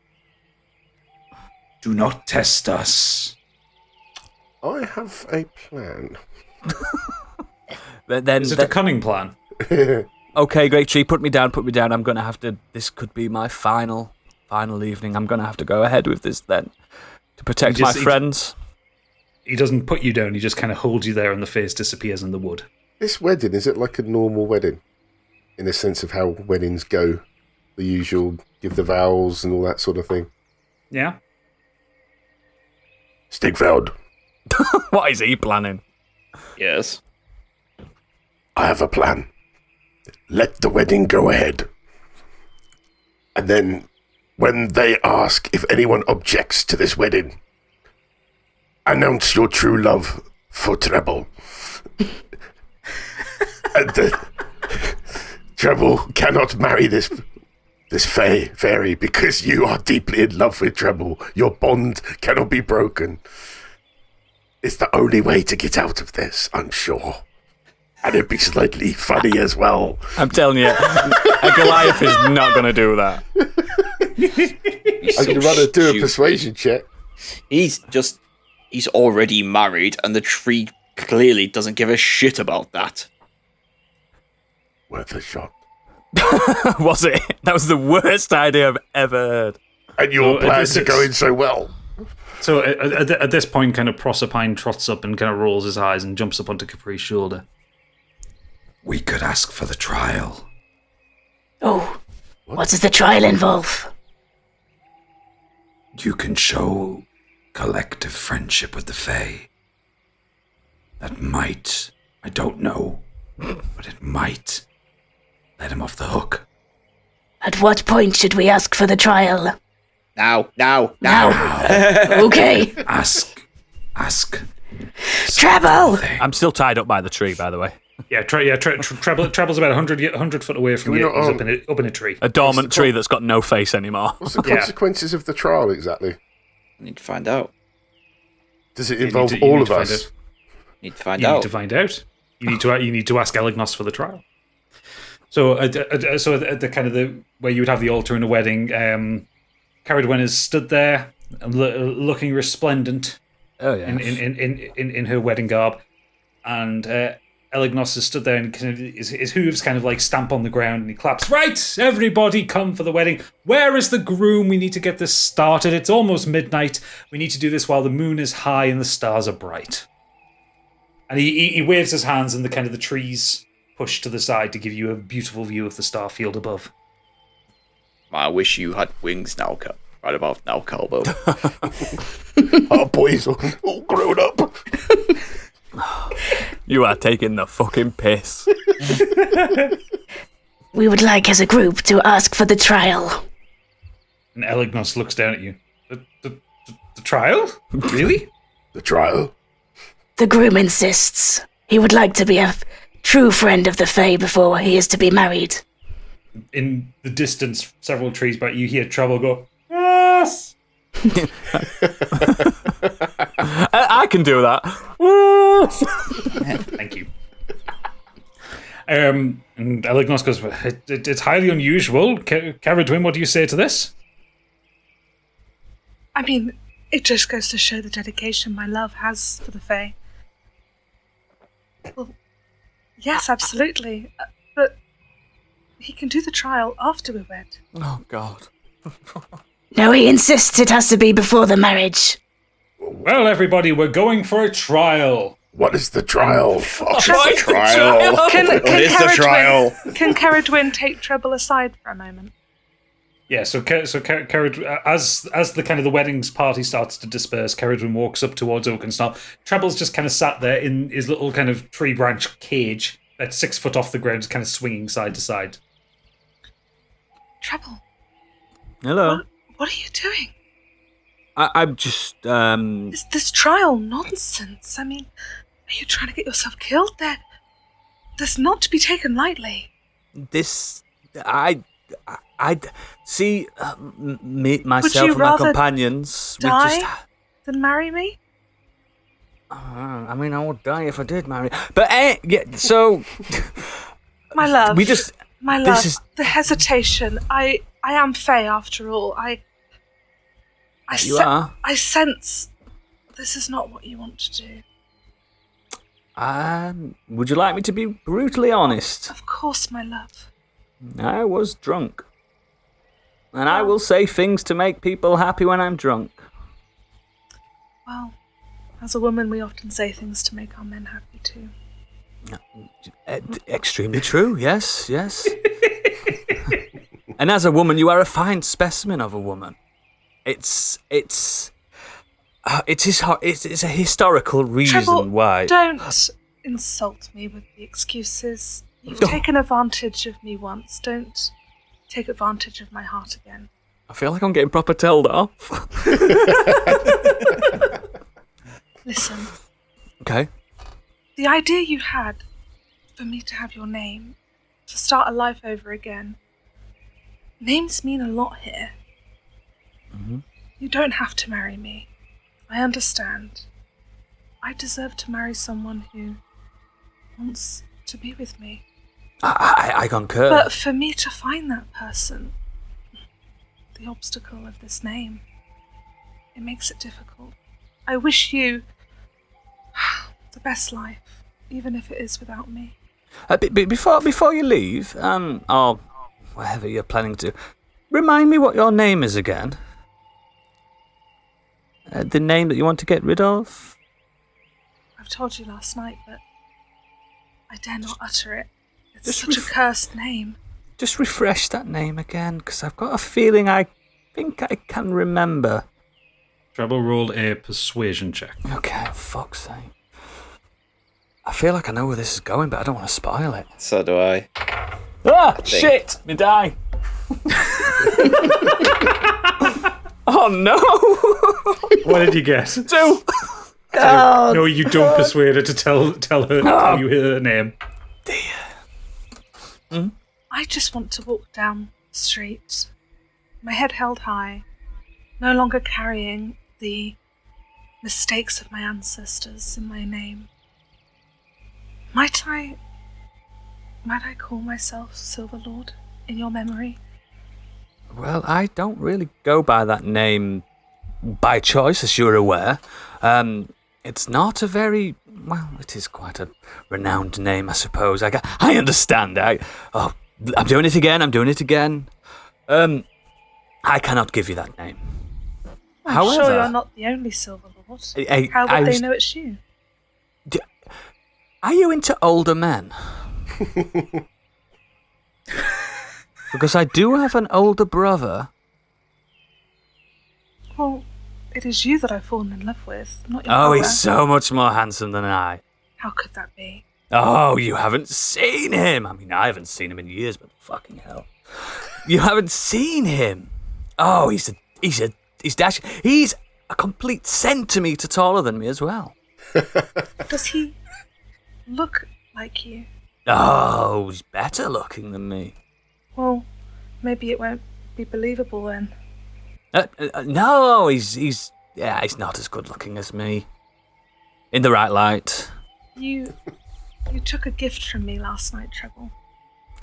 Do not test us. I have a plan. Then, Is it a cunning plan? okay, great tree, put me down. I'm going to have to... This could be my final evening. I'm going to have to go ahead with this then. To protect my friends. He doesn't put you down, he just kind of holds you there and the face disappears in the wood. This wedding, is it like a normal wedding? In the sense of how weddings go? The usual, give the vows and all that sort of thing? Yeah? Stigveld, What is he planning? Yes. I have a plan. Let the wedding go ahead. And then, when they ask if anyone objects to this wedding, announce your true love for Treble. And Treble cannot marry this fairy because you are deeply in love with Treble. Your bond cannot be broken. It's the only way to get out of this, I'm sure. And it'd be slightly funny as well. I'm telling you, a Goliath is not going to do that. I can run do a persuasion check. He's already married, and the tree clearly doesn't give a shit about that. Worth a shot. Was it? That was the worst idea I've ever heard. And your plans are going so well. So at this point, kind of Proserpine trots up and kind of rolls his eyes and jumps up onto Capri's shoulder. We could ask for the trial. Oh, what does the trial involve? You can show collective friendship with the Fae. That might, I don't know, but it might let him off the hook. At what point should we ask for the trial? Now. Okay. Ask. Treble! I'm still tied up by the tree, by the way. Yeah, Treble's about 100 foot away from you. He's up in a tree. A dormant tree that's got no face anymore. What's the consequences of the trial exactly? I need to find out. Does it involve all of us? Need to find You out. need to find out. You need to ask Elignos for the trial. So, at the kind of the where you would have the altar in a wedding, Caradwen is stood there, looking resplendent. Oh yeah. In her wedding garb, and Elignos has stood there and kind of his hooves kind of like stamp on the ground, and he claps. Right, everybody, come for the wedding. Where is the groom? We need to get this started. It's almost midnight. We need to do this while the moon is high and the stars are bright. And he waves his hands, and the trees push to the side to give you a beautiful view of the star field above. I wish you had wings now, right about now, Calbo. Our boys all grown up. You are taking the fucking piss. We would like as a group to ask for the trial. And Elignos looks down at you. The trial? Really? The trial? The groom insists. He would like to be a true friend of the Fae before he is to be married. In the distance, several trees back, you hear Treble go, yes! I can do that. Thank you. And Elignos goes, it's highly unusual. Caradwen, what do you say to this? I mean, it just goes to show the dedication my love has for the Fae. Well, yes, absolutely. But he can do the trial after we wed. Oh, God. No, he insists it has to be before the marriage. Well, everybody, we're going for a trial. What is the trial? What is the trial? What is the trial? Can Caradwen take Treble aside for a moment? Yeah, so Caradwen, as the kind of the wedding's party starts to disperse, Caradwen walks up towards Oakensnarl. Treble's just kind of sat there in his little kind of tree branch cage that's 6 foot off the ground, just kind of swinging side to side. Treble. Hello. What are you doing? I'm just, Is this trial nonsense? I mean, are you trying to get yourself killed? There's not to be taken lightly. I see, myself and my companions. Die than marry me? I mean, I would die if I did marry. But, yeah, so... My love. My love, the hesitation. I am Fae after all. You are? I sense this is not what you want to do. Would you like me to be brutally honest? Of course, my love. I was drunk. And I will say things to make people happy when I'm drunk. Well, as a woman, we often say things to make our men happy too. Extremely true, yes. And as a woman, you are a fine specimen of a woman. It's a historical reason Treble, why. Don't insult me with the excuses. You've taken advantage of me once. Don't take advantage of my heart again. I feel like I'm getting proper told off. Listen. Okay. The idea you had for me to have your name, to start a life over again. Names mean a lot here. Mm-hmm. You don't have to marry me. I understand. I deserve to marry someone who wants to be with me. I concur. But for me to find that person, the obstacle of this name, it makes it difficult. I wish you the best life, even if it is without me. Before you leave, or whatever you're planning to, remind me what your name is again. The name that you want to get rid of? I've told you last night, but I dare not utter it. It's such a cursed name. Just refresh that name again, because I've got a feeling I think I can remember. Treble rolled a persuasion check. Okay, fuck's sake. I feel like I know where this is going, but I don't want to spoil it. So do I. Ah, shit! Me die. Oh no! What did you get? 2. No, you don't persuade her to tell you her name. Dear. I just want to walk down the street, my head held high, no longer carrying the mistakes of my ancestors in my name. Might I call myself Silverlord in your memory? Well, I don't really go by that name by choice, as you're aware. It's not a very... Well, it is quite a renowned name, I suppose. I understand. I'm doing it again. I cannot give you that name. I'm sure you're not the only Silverlord. How would they know it's you? Are you into older men? Because I do have an older brother. Well, it is you that I've fallen in love with, not your brother. Oh, he's so much more handsome than I. How could that be? Oh, you haven't seen him. I mean, I haven't seen him in years, but fucking hell. You haven't seen him. Oh, he's dashing. He's a complete centimetre taller than me as well. Does he look like you? Oh, he's better looking than me. Well, maybe it won't be believable then. No, he's not as good looking as me. In the right light. You took a gift from me last night, Treble.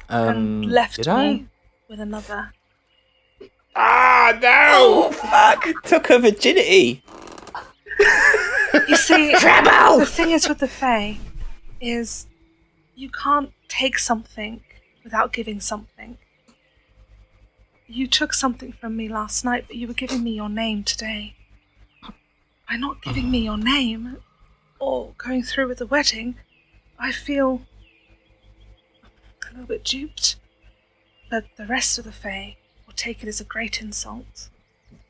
And left me with another. Ah, no! Oh, fuck! Took her virginity. You see, Treble! The thing is with the Fae is you can't take something without giving something. You took something from me last night, but you were giving me your name today. By not giving me your name, or going through with the wedding, I feel a little bit duped. But the rest of the Fae will take it as a great insult.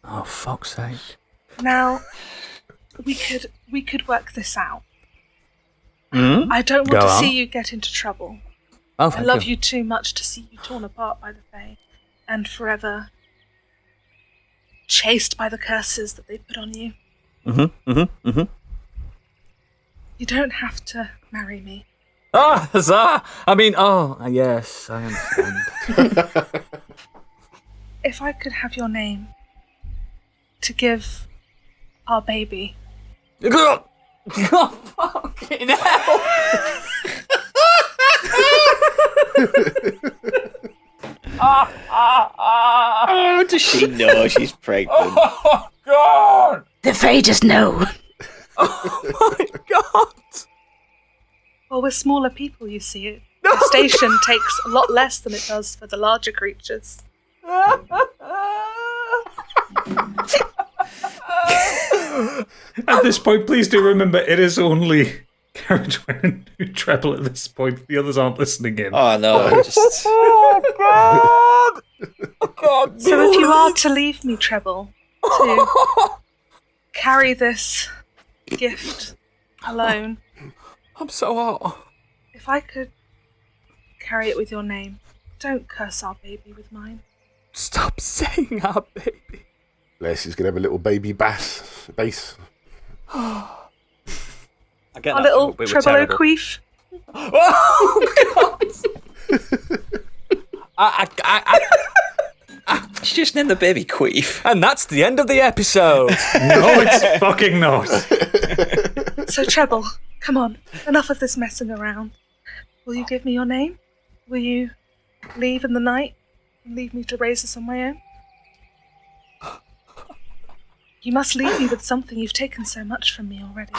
Oh, fuck's sake. Now, we could work this out. Mm? I don't want to see you get into trouble. Oh, I love you too much to see you torn apart by the Fae, and forever chased by the curses that they put on you. Mm-hmm. You don't have to marry me. Ah, huzzah! I mean, yes, I understand. If I could have your name to give our baby. Oh, fucking hell! Oh, does she know she's pregnant? Oh, God! The Fae just know. Oh, my God! Well, we're smaller people, you see. The station takes a lot less than it does for the larger creatures. At this point, please do remember it is only Caradwen and Treble at this point. The others aren't listening in. Oh, no. Just... Oh, God! Oh, God, So if you are to leave me, Treble, to carry this gift alone, I'm so hot. if I could carry it with your name, don't curse our baby with mine. Stop saying our baby. Les is going to have a little baby bass. I get Our that, little we were Treble terrible. O'Queef. Oh, God! She just named the baby Queef. And that's the end of the episode. No, it's fucking not. So Treble, come on, enough of this messing around. Will you give me your name? Will you leave in the night and leave me to raise this on my own? You must leave me with something. You've taken so much from me already.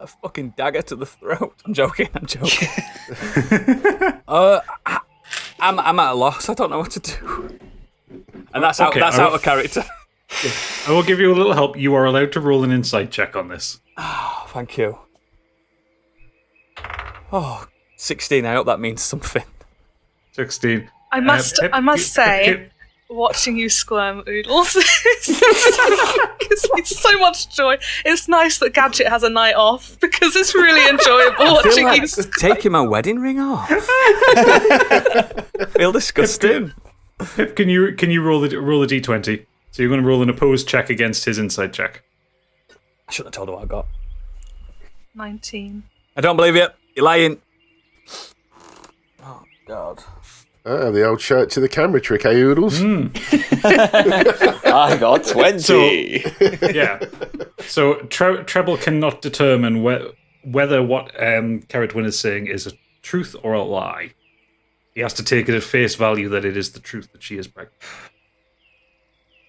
A fucking dagger to the throat. I'm joking. I'm at a loss. I don't know what to do. And that's out of character. I will give you a little help. You are allowed to roll an insight check on this. Oh, thank you. 16. I hope that means something. 16. I must say, watching you squirm, Oodles gives me so much joy. It's nice that Gadget has a night off because it's really enjoyable watching you squirm. Taking my wedding ring off. I feel disgusting. Pip, can you roll a d20? So you're going to roll an opposed check against his insight check. I shouldn't have told her what I got. 19. I don't believe you. You're lying. Oh, God. The old shirt to the camera trick, eh, Oodles? I got 20. So Treble cannot determine whether what Ceridwen is saying is a truth or a lie. He has to take it at face value that it is the truth that she is pregnant.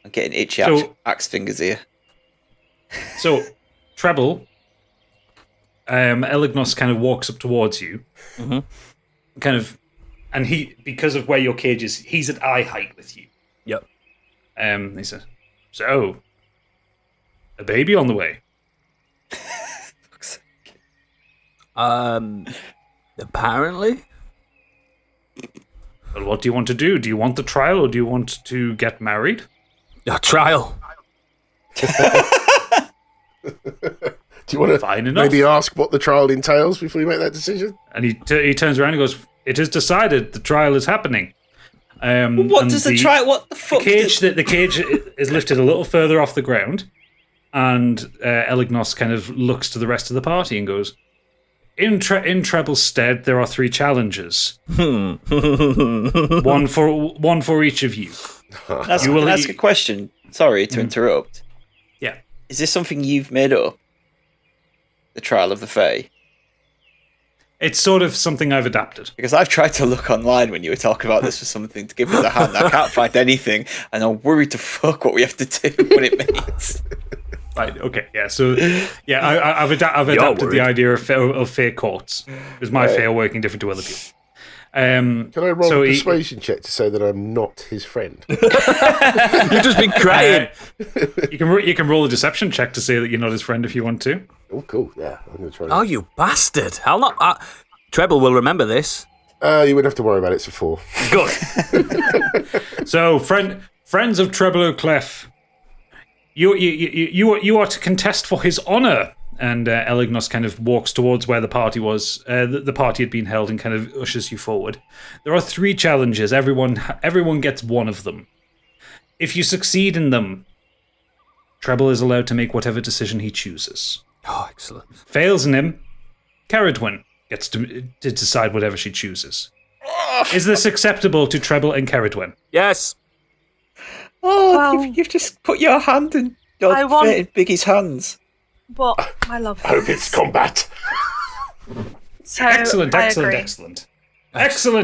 I'm getting itchy axe fingers here. So, Treble, Elignos kind of walks up towards you, kind of, and he, because of where your cage is, he's at eye height with you. Yep. He says, "So, a baby on the way." Apparently. Well, what do you want to do? Do you want the trial, or do you want to get married? A trial. Do you want to maybe ask what the trial entails before you make that decision? And he turns around and goes, "It is decided. The trial is happening." What does the trial? What the fuck? The cage is lifted a little further off the ground, and Elignos kind of looks to the rest of the party and goes, In Treble's stead, there are 3 challenges. one for each of you. Can I ask a question? Sorry to interrupt. Yeah. Is this something you've made up? The trial of the Fae? It's sort of something I've adapted. Because I've tried to look online when you were talking about this for something to give us a hand. I can't find anything, and I'm worried to fuck what we have to do, what it means. Right, okay, yeah, so, yeah, I've adapted the idea of Fae courts, because my Fae are working different to other people. Can I roll a persuasion check to say that I'm not his friend? You've just been crying. You can roll a deception check to say that you're not his friend if you want to. Oh, cool. Yeah, I'm going to try. Oh, you bastard! I'll not. Treble will remember this. You wouldn't have to worry about it. It's a 4. Good. So, friends of Treble O'Clef, you are to contest for his honour. And Elignos kind of walks towards where the party was. The party had been held and kind of ushers you forward. There are 3 challenges. Everyone gets one of them. If you succeed in them, Treble is allowed to make whatever decision he chooses. Oh, excellent. Fails in him, Ceridwen gets to decide whatever she chooses. Is this acceptable to Treble and Ceridwen? Yes. Oh, well, you've just put your hand in Biggie's hands. What? I love I hope it's combat. So, excellent.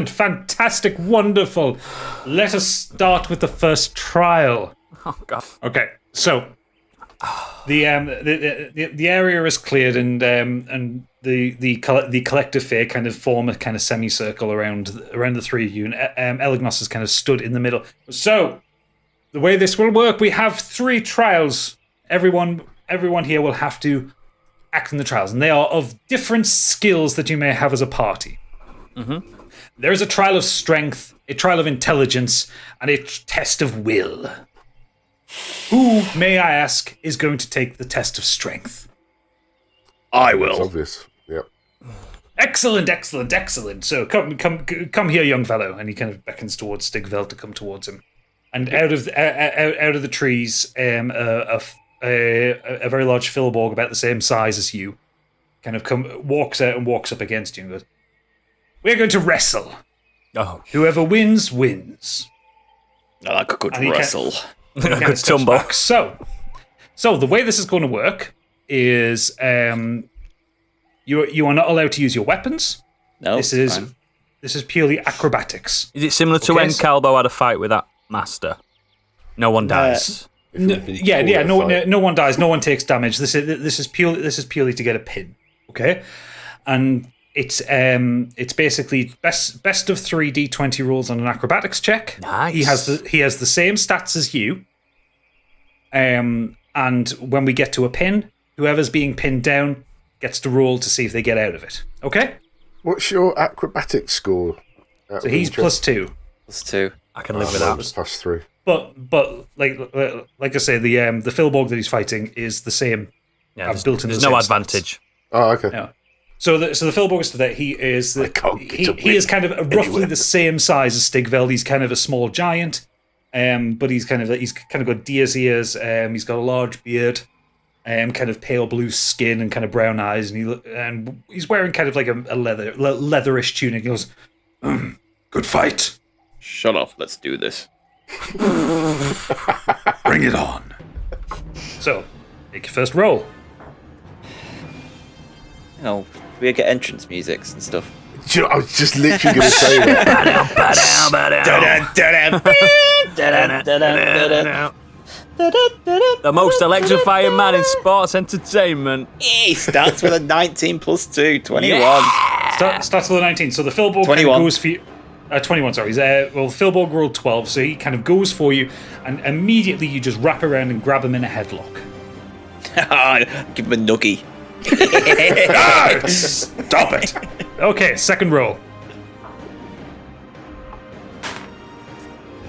Fantastic, wonderful. Let us start with the first trial. Oh, God. Okay, so the area is cleared, and the collective Fae kind of form a kind of semicircle around the 3 of you, and Elignos is kind of stood in the middle. So, the way this will work, we have 3 trials. Everyone here will have to act in the trials, and they are of different skills that you may have as a party. Mm-hmm. There is a trial of strength, a trial of intelligence, and a test of will. Who, may I ask, is going to take the test of strength? I will. It's obvious. Yep. Excellent. So come here, young fellow, and he kind of beckons towards Stigvel to come towards him. And out of the trees, a very large Filborg about the same size as you kind of walks out and walks up against you and goes, "We're going to wrestle. Oh. Whoever wins, wins." I like a good wrestle. Good tumble. So the way this is going to work is you are not allowed to use your weapons. No, This it's is fine. this is purely acrobatics. Is it similar to Okay, when so- Calbo had a fight with that master? No one dies. No one dies. No one takes damage. This is purely to get a pin. Okay, and it's basically best of 3 d20 rolls on an acrobatics check. Nice. He has the same stats as you. And when we get to a pin, whoever's being pinned down gets to roll to see if they get out of it. Okay. What's your acrobatics score? So he's +2. +2. I can live with That that. was +3. But like I say, the Philborg that he's fighting is the same. Yeah, I've built in there's the no same stats. advantage. Oh, okay. Yeah. So the Philborg is today. He is can't get a he is win kind of roughly anywhere. the same size as Stigveld. He's kind of a small giant, but he's kind of got deer's ears. He's got a large beard, kind of pale blue skin and kind of brown eyes, and he's wearing kind of like a leatherish tunic. He goes, Good fight. Shut up. Let's do this. Bring it on. so make your first roll. You know, we get entrance musics and stuff. Do you know, I was just literally going to say that. The most electrifying man in sports entertainment. He starts with a 19 +2, 21. Starts with a 19. So the Philborg kind of 21. goes for you. 21, sorry. Philborg rolled 12, so he kind of goes for you, and immediately you just wrap around and grab him in a headlock. Give him a nuggie. Stop it! Okay, second roll.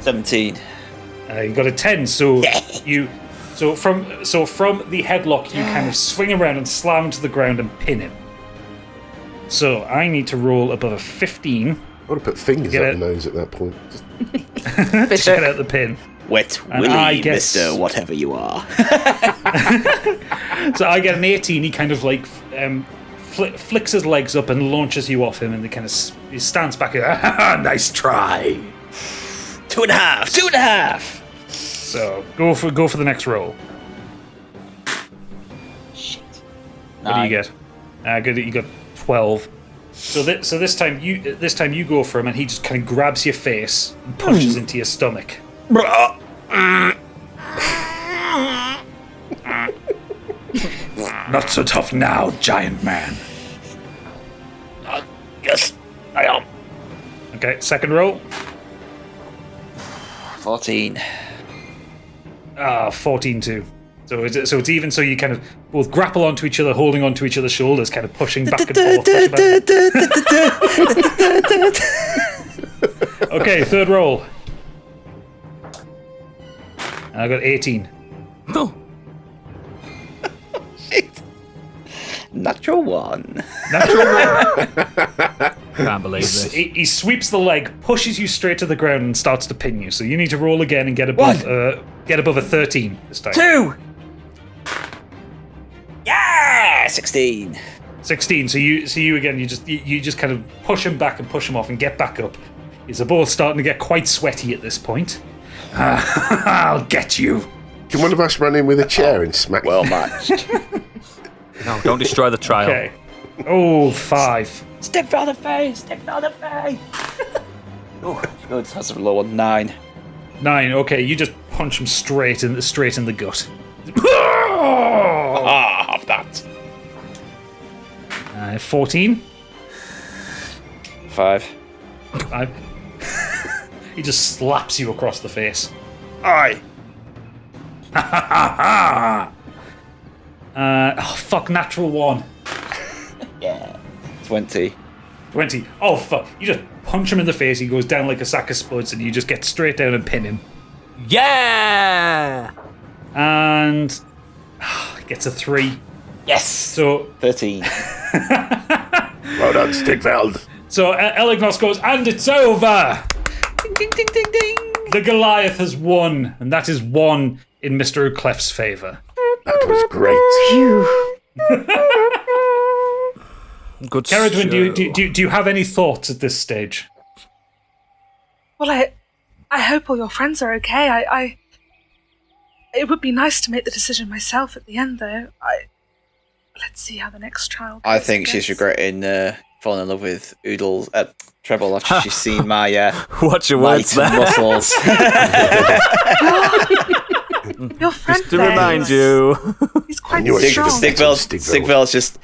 17. You got a 10, so from the headlock you kind of swing around and slam him to the ground and pin him. So I need to roll above a 15 I would have put fingers Get up it. the nose at that point. Just, to get out the pin. Wet And Willy, I guess- Mr. Whatever you are. So I get an 18. He kind of like flicks his legs up and launches you off him, and he stands back. Nice try. 2.5. 2.5. So go for the next roll. Shit. What do you get? Good. You got 12. So this time you go for him, and he just kind of grabs your face and punches into your stomach. Not so tough now, giant man. Yes, I am. Okay, second roll. 14. 14 too. So it's even. So you kind of both grapple onto each other, holding onto each other's shoulders, kind of pushing back and forth. Okay, third roll. And I got 18. No. Shit. Natural 1. Natural one. Can't believe this. He sweeps the leg, pushes you straight to the ground, and starts to pin you. So you need to roll again and get above a 13 this time. 2. Yeah, 16. 16. So you again. You just kind of push him back and push him off and get back up. These are both starting to get quite sweaty at this point. I'll get you. can one of us run in with a chair and smack Well matched. No, don't destroy the trial. Okay. Oh, 5. Stick for the face. Stick for the face. Oh, good. That's a low one. 9. 9. Okay, you just punch him straight in the gut. Have that. 14. 5. 5. He just slaps you across the face. Aye. Fuck, natural 1. Yeah. 20. 20. Oh, fuck. You just punch him in the face, he goes down like a sack of spuds, and you just get straight down and pin him. Yeah! And gets a 3. Yes. So 13. Well done, Stigveld. So Elignos goes, and it's over! Ding, ding, ding, ding, ding. The Goliath has won, and that is 1 in Mr. Clef's favour. That was great. Good Caradwin, show. do you have any thoughts at this stage? Well, I hope all your friends are okay. It would be nice to make the decision myself at the end, though. Let's see how the next trial goes. I think she's guess. regretting fallen in love with Treble after she's seen my Watch your might words and there. muscles. Your friend Just to there remind is- you. He's quite knew I should've strong. stick- Stigville's just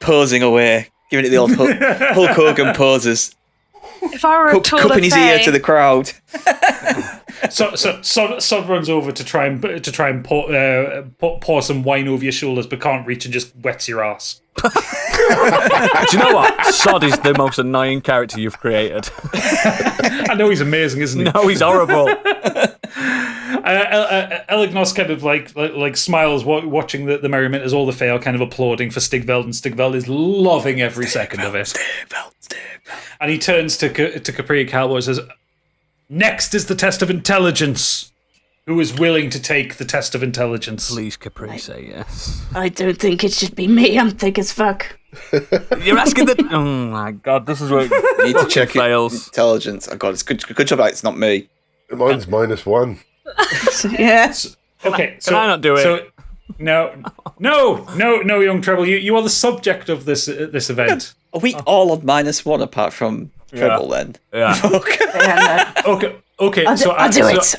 posing away, giving it the old Hulk Hogan poses, If I were a taller cupping his ear fae- to the crowd. So Sod runs over to try and pour some wine over your shoulders, but can't reach and just wets your ass. Do you know what? Sod is the most annoying character you've created. I know he's amazing, isn't he? No, he's horrible. Elignos kind of like smiles watching the merriment as all the Fae are kind of applauding for Stigveld, and Stigveld is loving every second of it. And he turns to Capri and Calbo and says, "Next is the test of intelligence. Who is willing to take the test of intelligence?" Please, Capri, say yes. I don't think it should be me. I'm thick as fuck. You're asking the... Oh, my God. This is where You need to check it. fails. Intelligence. Oh God, it's good job that it's not me. Mine's -1. Yeah. Okay, so Can I not do it? So, no, young Treble, you are the subject of this event. Are we all on -1 apart from Treble then? Yeah. Okay. I'll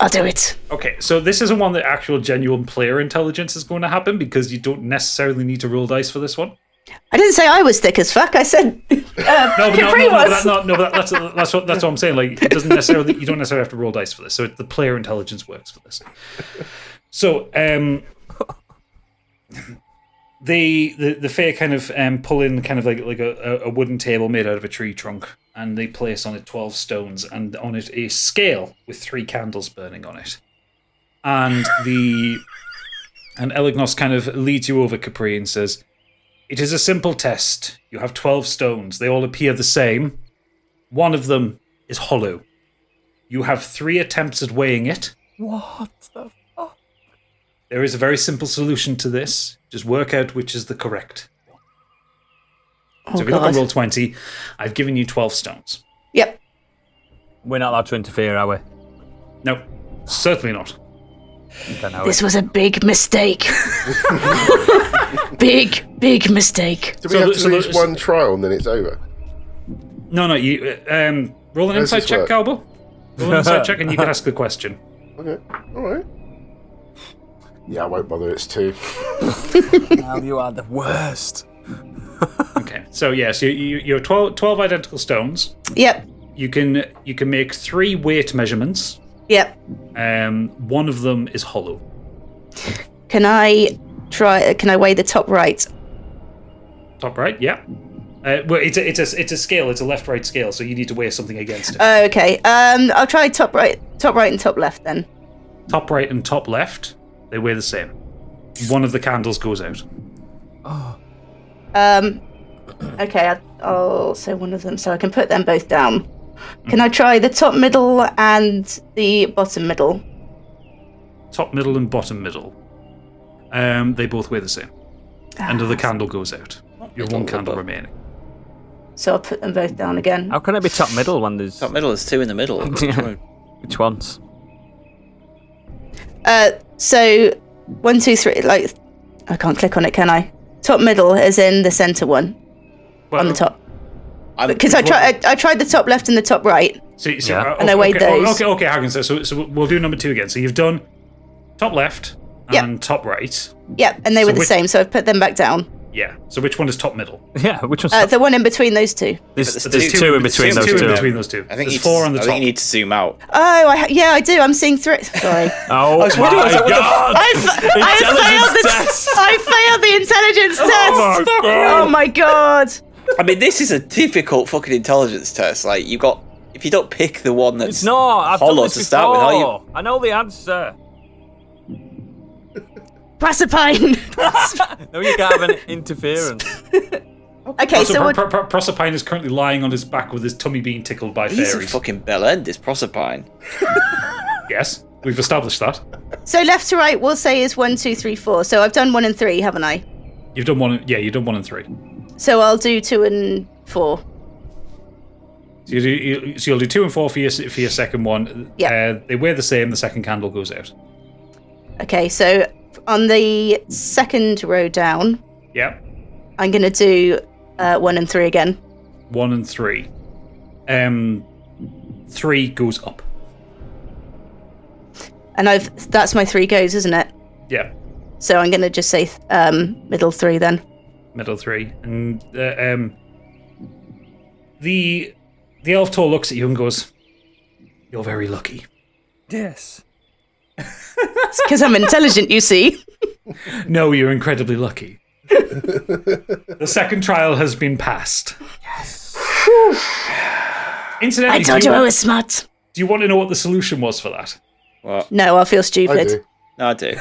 do it. Okay, so this isn't one that actual genuine player intelligence is going to happen because you don't necessarily need to roll dice for this one. I didn't say I was thick as fuck. I said Capri was. That's what I'm saying. Like, it doesn't necessarily, you don't necessarily have to roll dice for this. So the player intelligence works for this. So the Fae kind of pull in kind of like a wooden table made out of a tree trunk, and they place on it 12 stones, and on it a scale with 3 candles burning on it. And Elignos kind of leads you over, Capri, and says, "It is a simple test. You have 12 stones. They all appear the same. One of them is hollow. You have 3 attempts at weighing it. What the fuck? There is a very simple solution to this. Just work out which is the correct. So if you look at Roll20, I've given you 12 stones. Yep. We're not allowed to interfere, are we? No, certainly not. Don't know This it. was a big mistake. big mistake. Do we have to lose one trial and then it's over? No, you roll an How does insight this check, work? Calbo. Roll an insight check and you can ask the question. Okay, alright. Yeah, I won't bother, it's 2. Now you are the worst. Okay, so yes, you're 12 identical stones. Yep. You can make 3 weight measurements. Yep. One of them is hollow. Can I weigh the top right? Top right, yeah. Well, it's a scale. It's a left-right scale, so you need to weigh something against it. Oh, okay. I'll try top right, and top left then. Top right and top left, they weigh the same. One of the candles goes out. Okay. I'll say one of them, so I can put them both down. Can I try the top middle and the bottom middle? Top middle and bottom middle. They both weigh the same. And the candle goes out. You have 1 candle remaining. So I'll put them both down again. How can it be top middle when there's... Top middle is 2 in the middle. Which ones? So 1, 2, 3. Like, I can't click on it, can I? Top middle is in the center one on the top. Because I tried the top left and the top right. And I weighed those. Okay, hang on. So we'll do number 2 again. So you've done top left and top right. Yep, and they were the same, so I've put them back down. Yeah. So which one is top middle? Yeah, which one's the one in between those 2. There's 2 in between those 2. In between those 2. I think there's 4 on the top. I think you need to zoom out. Oh, I do. I'm seeing 3. Sorry. Oh my God! I failed the intelligence test. Oh my God. I mean, this is a difficult fucking intelligence test. Like, if you don't pick the one that's It's not. I've hollow done this to start with, before. I know the answer. Proserpine. No, you can't have an interference. Okay, so Proserpine is currently lying on his back with his tummy being tickled by He's a fairies. fucking bell end, this Proserpine. Yes, we've established that. So left to right, we'll say is 1, 2, 3, 4. So I've done 1 and 3, haven't I? You've done 1. Yeah, you've done 1 and 3. So I'll do 2 and 4. So you'll do 2 and 4 for your second one. Yeah. They weigh the same. The second candle goes out. Okay, so on the second row down, Yeah. I'm going to do 1 and 3 again. 1 and 3. 3 goes up. And that's my 3 goes, isn't it? Yeah. So I'm going to just say middle 3 then. Middle 3. And the elf tour looks at you and goes, "You're very lucky." Yes. It's because I'm intelligent, you see. No, you're incredibly lucky. The second trial has been passed. Yes. Incidentally, I told you I was smart. do you want to know what the solution was for that? What? No, I feel I stupid. do. No, I do.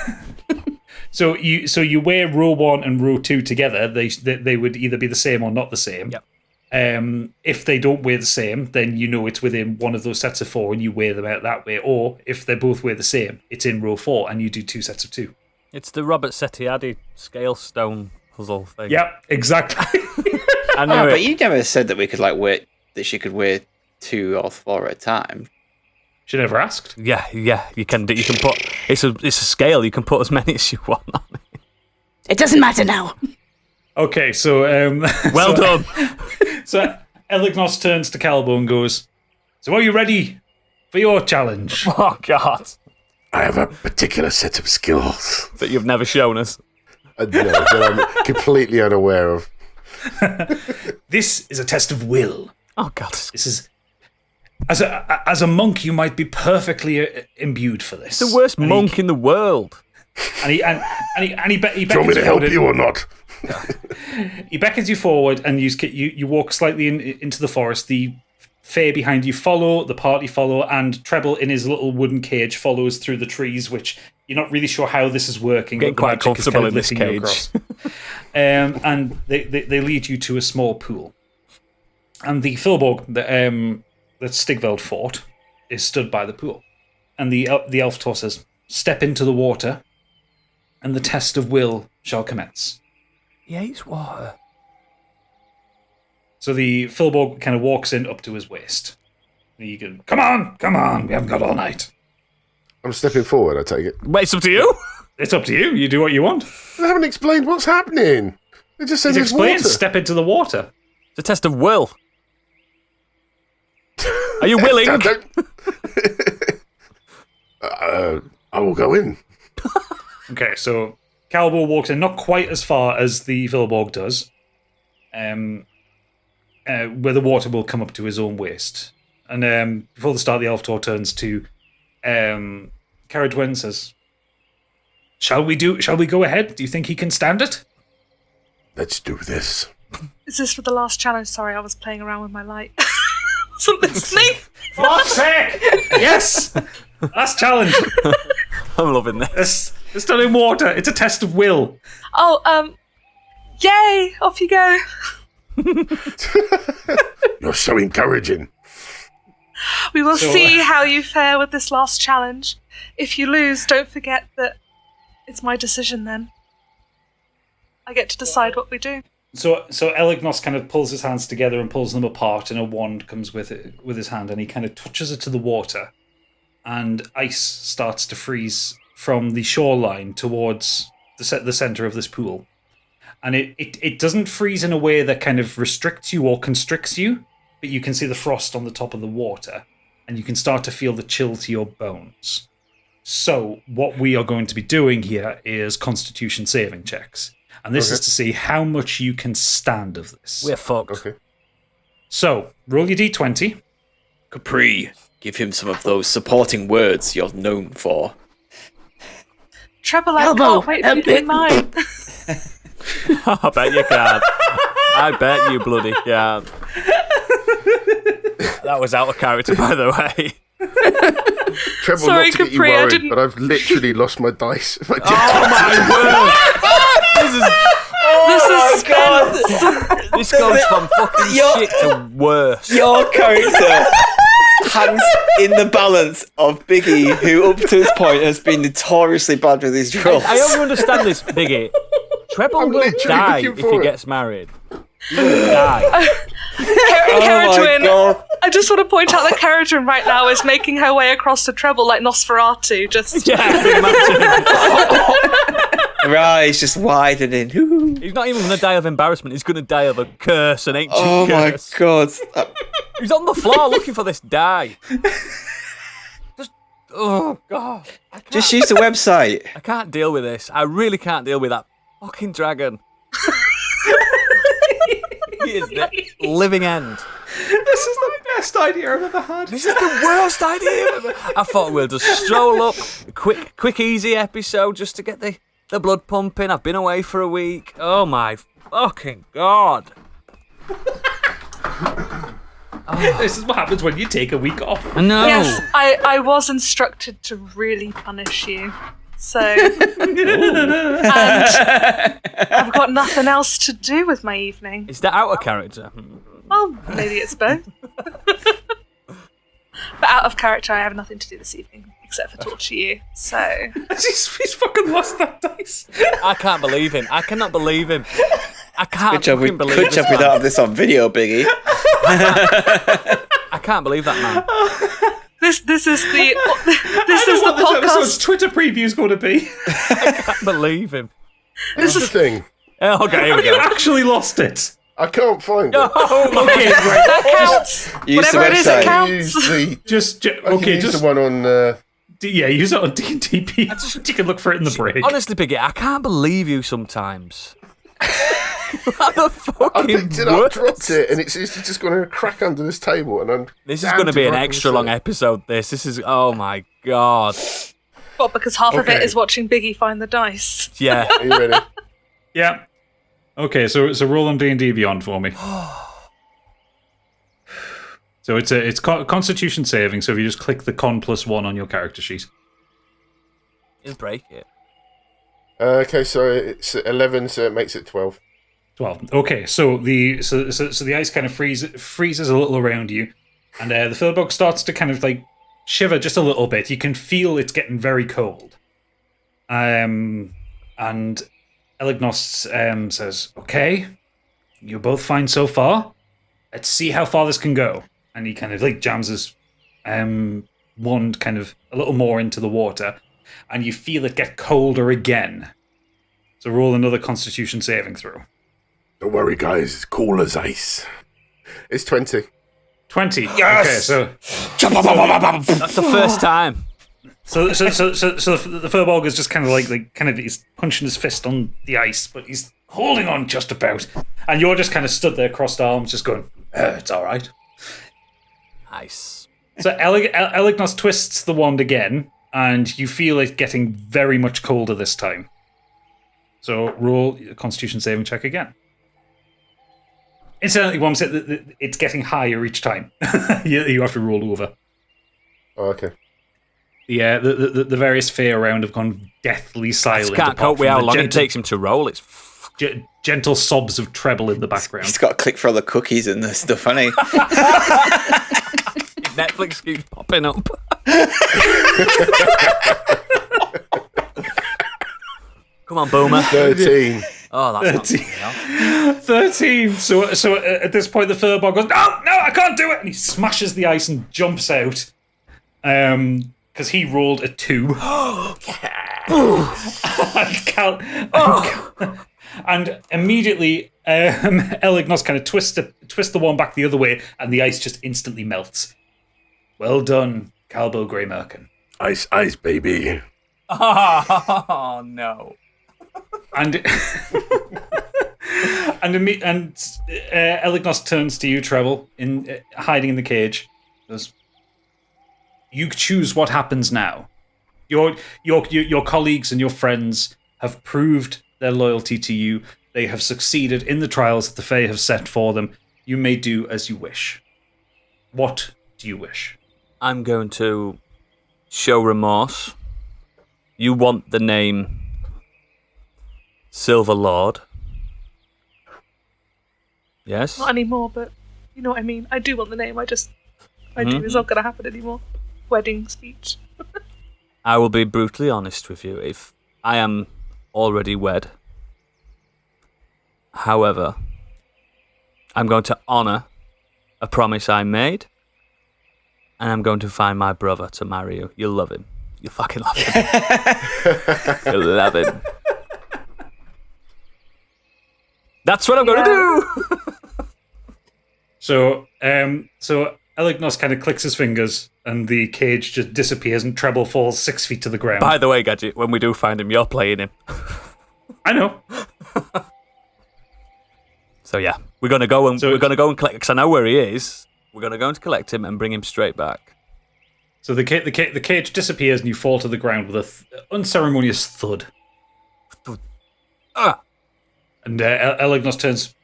So you wear row 1 and row 2 together. They would either be the same or not the same. Yep. If they don't weigh the same, then you know it's within one of those sets of 4 and you weigh them out that way. Or if they both weigh the same, it's in row 4 and you do 2 sets of 2. It's the Robert Setiadi scale stone puzzle thing. Yep, exactly. I knew But it. you never said that we could that she could wear 2 or 4 at a time. She never asked. Yeah. You can put. It's a scale. You can put as many as you want on it. It doesn't matter now. Okay, so Well done. So Elignos turns to Calbo and goes, "So are you ready for your challenge?" Oh God. I have a particular set of skills That you've never shown us. that I'm completely unaware of. This is a test of will. Oh God. This is as a monk, you might be perfectly imbued for this. The worst monk in the world. And he Do you want me to help you or not? He beckons you forward, and you walk slightly into the forest. The Fae behind you follow, the party follow, and Treble in his little wooden cage follows through the trees, which you're not really sure how this is working. Getting but the quite magic is comfortable kind of in this lifting you cage. across. And they lead you to a small pool. And the Filborg that Stigveld fought is stood by the pool. And the elf toss says, "Step into the water, and the test of will shall commence." He hates water. So the Filborg kind of walks in up to his waist. And you go, come on, we haven't got all night. I'm stepping forward, I take it. Wait, it's up to you. It's up to you. You do what you want. They haven't explained what's happening. They just said He's there's explained, water. step into the water. It's a test of will. Are you willing? I will go in. Okay, so Calbo walks in, not quite as far as the Filborg does, where the water will come up to his own waist. And before the start, the elf tour turns to Caradwen and says, Shall we go ahead? Do you think he can stand it? Let's do this. Is this for the last challenge? Sorry, I was playing around with my light. Wasn't listening. Fuck's sake! Yes! Last challenge. I'm loving this. It's done in water. It's a test of will. Oh, yay! Off you go. You're so encouraging. We will see how you fare with this last challenge. If you lose, don't forget that it's my decision then. I get to decide what we do. So Elignos kind of pulls his hands together and pulls them apart, and a wand comes with his hand, and he kind of touches it to the water, and ice starts to freeze from the shoreline towards the center of this pool. And it doesn't freeze in a way that kind of restricts you or constricts you, but you can see the frost on the top of the water, and you can start to feel the chill to your bones. So what we are going to be doing here is Constitution saving checks. And this is to see how much you can stand of this. We're fucked. Okay. So, roll your d20. Capri, give him some of those supporting words you're known for. Treble, I Elbow, can't wait for you to be mine. I bet you can. I bet you bloody can. That was out of character, by the way. Treble, Sorry, not to get you Capri, I worried, didn't- but I've literally lost my dice. Oh my word! This goes from fucking shit to worse. Your character hangs in the balance of Biggie, who up to this point has been notoriously bad with his rolls. I only understand this, Biggie. Treble I'm will literally die looking if he for it. gets married. He will die. Caradwen, God. I just want to point out that Caradwen right now is making her way across the treble like Nosferatu. Just Yeah, I can imagine. eyes just widening. Ooh. He's not even going to die of embarrassment. He's going to die of a curse, an ancient Oh my curse. god. He's on the floor looking for this die. Oh, God. Just use the website. I can't deal with this. I really can't deal with that fucking dragon. He is the living end. This is the best idea I've ever had. This is the worst idea ever. I thought we'll just stroll up, quick, easy episode just to get the blood pumping. I've been away for a week. Oh my fucking God. This is what happens when you take a week off. No. Yes, I was instructed to really punish you. So, and I've got nothing else to do with my evening. Is that out of character? Well, maybe it's both. But out of character, I have nothing to do this evening except for torture you. So He's fucking lost that dice. I can't believe him. I cannot believe him. I can't Good job we fucking believe this don't man. have this on video, Biggie. I can't believe that man. this is the What this episode's podcast. Twitter preview's going to be. I can't believe him. This is the thing. Oh, okay, here we You go. actually lost it. I can't find it. Oh, my Okay, right. That counts. Use the Whatever it is, website. it I counts. use the, Okay, use just the one on. use it on D&D. You can look for it in the break. Honestly, Biggie, I can't believe you sometimes. What the fucking I picked it up, worst. dropped it, and it's just going to crack under this table. And I'm. This is going to be an extra long episode. This is. Oh my God. Well, because half of it Okay. is watching Biggie find the dice. Yeah. Are you ready? Yeah. Okay, so roll on D&D Beyond for me. So it's Constitution saving. So if you just click the Con +1 on your character sheet. He'll break it. Okay, so it's 11, so it makes it 12. 12. Okay, so the ice kind of freezes a little around you, and the Philbog starts to kind of like shiver just a little bit. You can feel it's getting very cold. And Elignos says, "Okay, you're both fine so far. Let's see how far this can go." And he kind of like jams his wand kind of a little more into the water, and you feel it get colder again. So roll another Constitution saving throw. Don't worry, guys. It's cool as ice. It's 20. 20. Yes! Okay, so That's the first time. the Furbog is just kind of like he's punching his fist on the ice, but he's holding on just about. And you're just kind of stood there, crossed arms, just going, "It's all right." Nice. So Elignos twists the wand again, and you feel it getting very much colder this time. So roll a Constitution saving check again. Incidentally, one said it's getting higher each time. You have to roll over. Oh, okay. Yeah, the various Fae around have gone deathly silent. Can't apart cope with from how the long it gentle- takes him to roll. It's gentle sobs of treble in the background. He's got to click for all the cookies and the stuff, hasn't he? Netflix keeps popping up. Come on, Boomer. 13. Oh, that's not 13. So at this point, the Furbog goes, "No, I can't do it!" And he smashes the ice and jumps out. Because he rolled a 2. And immediately, Elignos kind of twists the one back the other way, and the ice just instantly melts. Well done, Calbo Greymerkin. Ice, ice, baby. Oh, no. And Elignos turns to you, Treble, hiding in the cage. Goes, "You choose what happens now. Your colleagues and your friends have proved their loyalty to you. They have succeeded in the trials that the Fae have set for them. You may do as you wish. What do you wish?" I'm going to show remorse. You want the name Silver Lord? Yes? Not anymore, but you know what I mean. I do want the name. I do. Mm-hmm. It's not going to happen anymore. Wedding speech. I will be brutally honest with you. If I am already wed, however, I'm going to honour a promise I made, and I'm going to find my brother to marry you. You'll love him. You'll fucking love him. You'll love him. That's what I'm going to do. So Elignos kind of clicks his fingers, and the cage just disappears, and Treble falls 6 feet to the ground. By the way, Gadget, when we do find him, you're playing him. I know. So yeah, we're gonna go and collect, because I know where he is. We're gonna go and collect him and bring him straight back. So the cage disappears, and you fall to the ground with a unceremonious thud. Ah. And Elignos turns.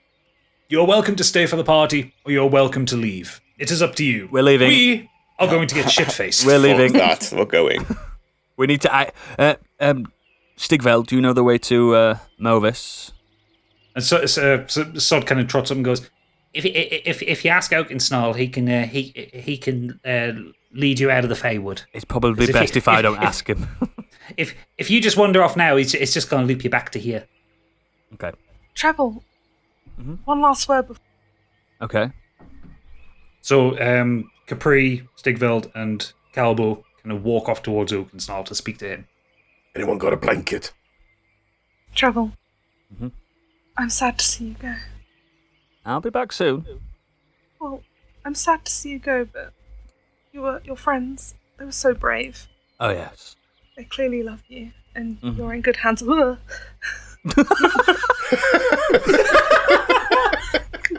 You're welcome to stay for the party, or you're welcome to leave. It is up to you. We're leaving. We are going to get shit-faced. We're leaving. Fuck that. We're going. We need to. Stigveld, do you know the way to Movis? And so Sod kind of trots up and goes, If you ask Oakensnarl, he can lead you out of the Feywood. It's probably best if I don't ask him. If you just wander off now, it's just going to loop you back to here. Okay. Treble, one last word before. Okay. So Capri, Stigveld, and Calbo kind of walk off towards Oakensnarl to speak to him. Anyone got a blanket? Treble, I'm sad to see you go. I'll be back soon. Well, I'm sad to see you go, but your friends, they were so brave. Oh, yes. They clearly love you, and you're in good hands. Ugh.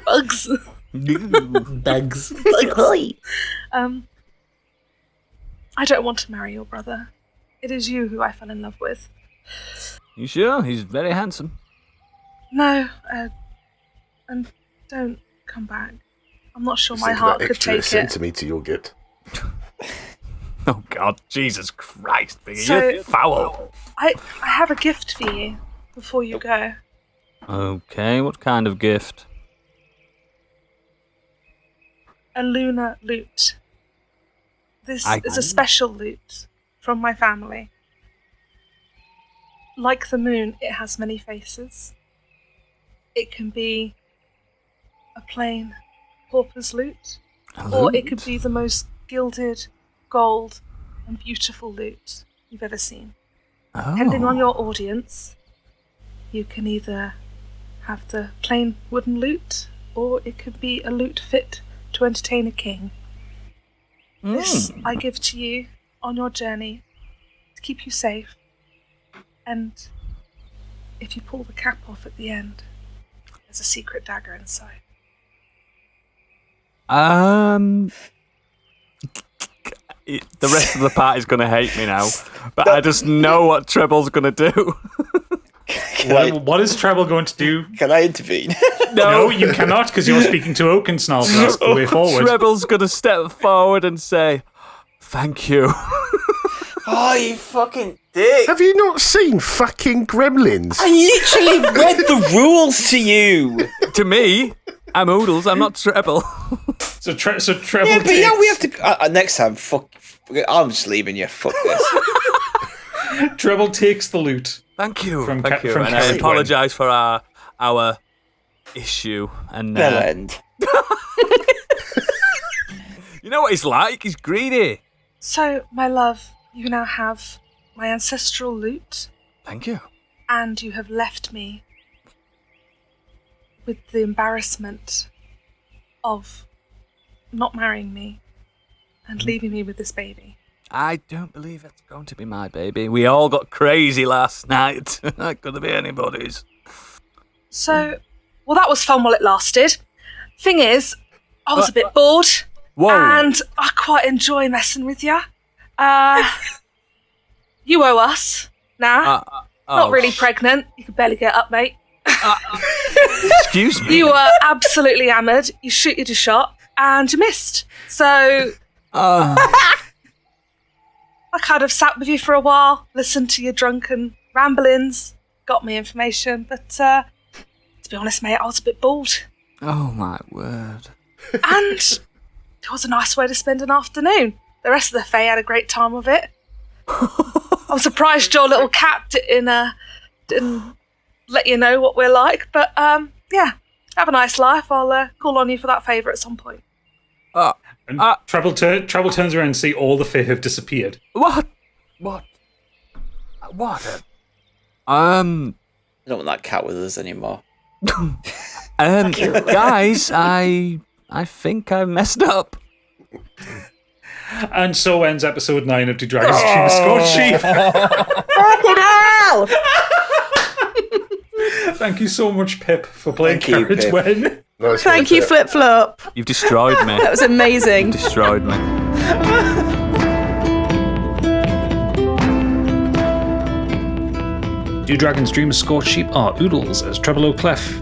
Bugs. Bugs. I don't want to marry your brother. It is you who I fell in love with. You sure? He's very handsome. No, and don't come back. I'm not sure my heart could take it. Centimetre you'll get. Oh, God. Jesus Christ, Biggie. So- You're foul. I have a gift for you before you go. Okay, what kind of gift? A lunar lute. This is a special lute from my family. Like the moon, it has many faces. It can be a plain pauper's lute, or it could be the most gilded, gold, and beautiful lute you've ever seen. Depending on your audience, you can either have the plain wooden lute, or it could be a lute fit to entertain a king. This I give to you on your journey to keep you safe, and if you pull the cap off at the end, there's a secret dagger inside. The rest of the party's going to hate me now, but I just know what Treble's going to do. What is Treble going to do? Can I intervene? No, you cannot, because you're speaking to Oakensnarl, so that's the way forward. Treble's going to step forward and say, "Thank you." Oh, you fucking dick. Have you not seen fucking Gremlins? I literally read the rules to you. To me, I'm Oodles, I'm not Treble. So Treble Yeah, but takes... yeah, we have to... next time, I'm just leaving you. Fuck this. Treble takes the loot. Thank you. From Thank you. from And I Carrie apologise for our issue. And Bell end. you know what he's like? He's greedy. So, my love, you now have my ancestral lute, Thank you. and you have left me with the embarrassment of not marrying me and leaving me with this baby. I don't believe it's going to be my baby. We all got crazy last night. That could be anybody's. So, well, that was fun while it lasted. Thing is, I was a bit bored, Whoa. and I quite enjoy messing with you. You owe us now. Not really pregnant. You could barely get up, mate. Excuse me. You were absolutely hammered. You shooted a shot, and you missed. So I kind of sat with you for a while, listened to your drunken ramblings, got me information, but to be honest, mate, I was a bit bored. Oh, my word. And it was a nice way to spend an afternoon. The rest of the Fae had a great time with it. I'm surprised your little cat didn't let you know what we're like, but yeah, have a nice life. I'll call on you for that favour at some point. And Treble turns around and see all the Fae have disappeared. What? I don't want that cat with us anymore. Guys, I think I messed up. And so ends episode 9 of The Dragon's Dream of Scorched Sheep. Fucking hell! Thank you so much, Pip, for playing Thank you, Carrot Pip. Wen. Nice Thank one, you, Pip. Flip Flop. You've destroyed me. That was amazing. Destroyed me. Do Dragon's Dream of Scorched Sheep are Oodles as Treble O'Clef,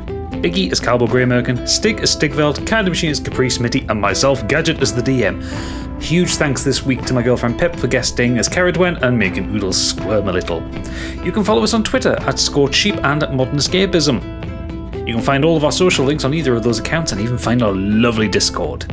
Biggie as Cowboy Greymerkin, Stig as Stigveld, Candy Machine as Caprice Smitty, and myself, Gadget, as the DM. Huge thanks this week to my girlfriend Pip for guesting as Carradwen and making Oodles squirm a little. You can follow us on Twitter at Scorched Sheep and at Modern Escapism. You can find all of our social links on either of those accounts and even find our lovely Discord.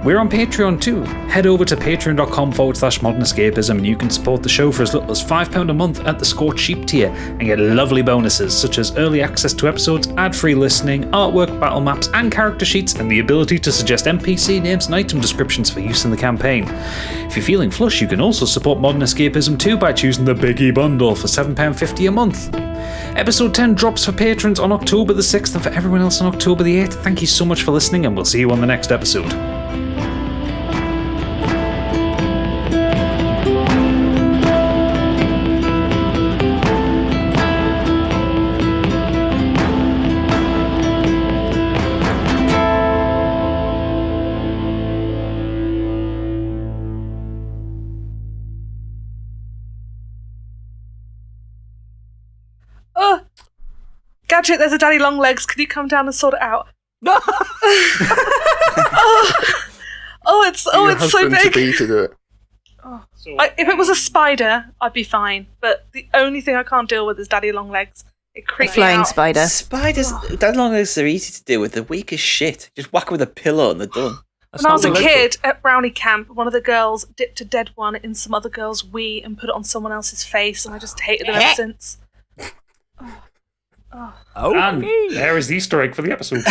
We're on Patreon too. Head over to patreon.com/Modern Escapism and you can support the show for as little as £5 a month at the Scorched Sheep tier and get lovely bonuses such as early access to episodes, ad-free listening, artwork, battle maps and character sheets, and the ability to suggest NPC names and item descriptions for use in the campaign. If you're feeling flush, you can also support Modern Escapism too by choosing the Biggie Bundle for £7.50 a month. Episode 10 drops for patrons on October the 6th and for everyone else on October the 8th. Thank you so much for listening and we'll see you on the next episode. Oh, Gadget, there's a daddy long legs. Can you come down and sort it out? No. It's so husband big. to be to do it. If it was a spider, I'd be fine. But the only thing I can't deal with is daddy long legs. It creeps me Flying out. spider. Spiders, that long legs are easy to deal with. They're weak as shit. Just whack with a pillow and they're done. When I was a kid at Brownie Camp, one of the girls dipped a dead one in some other girl's wee and put it on someone else's face, and I just hated them ever since. And there is the Easter egg for the episode.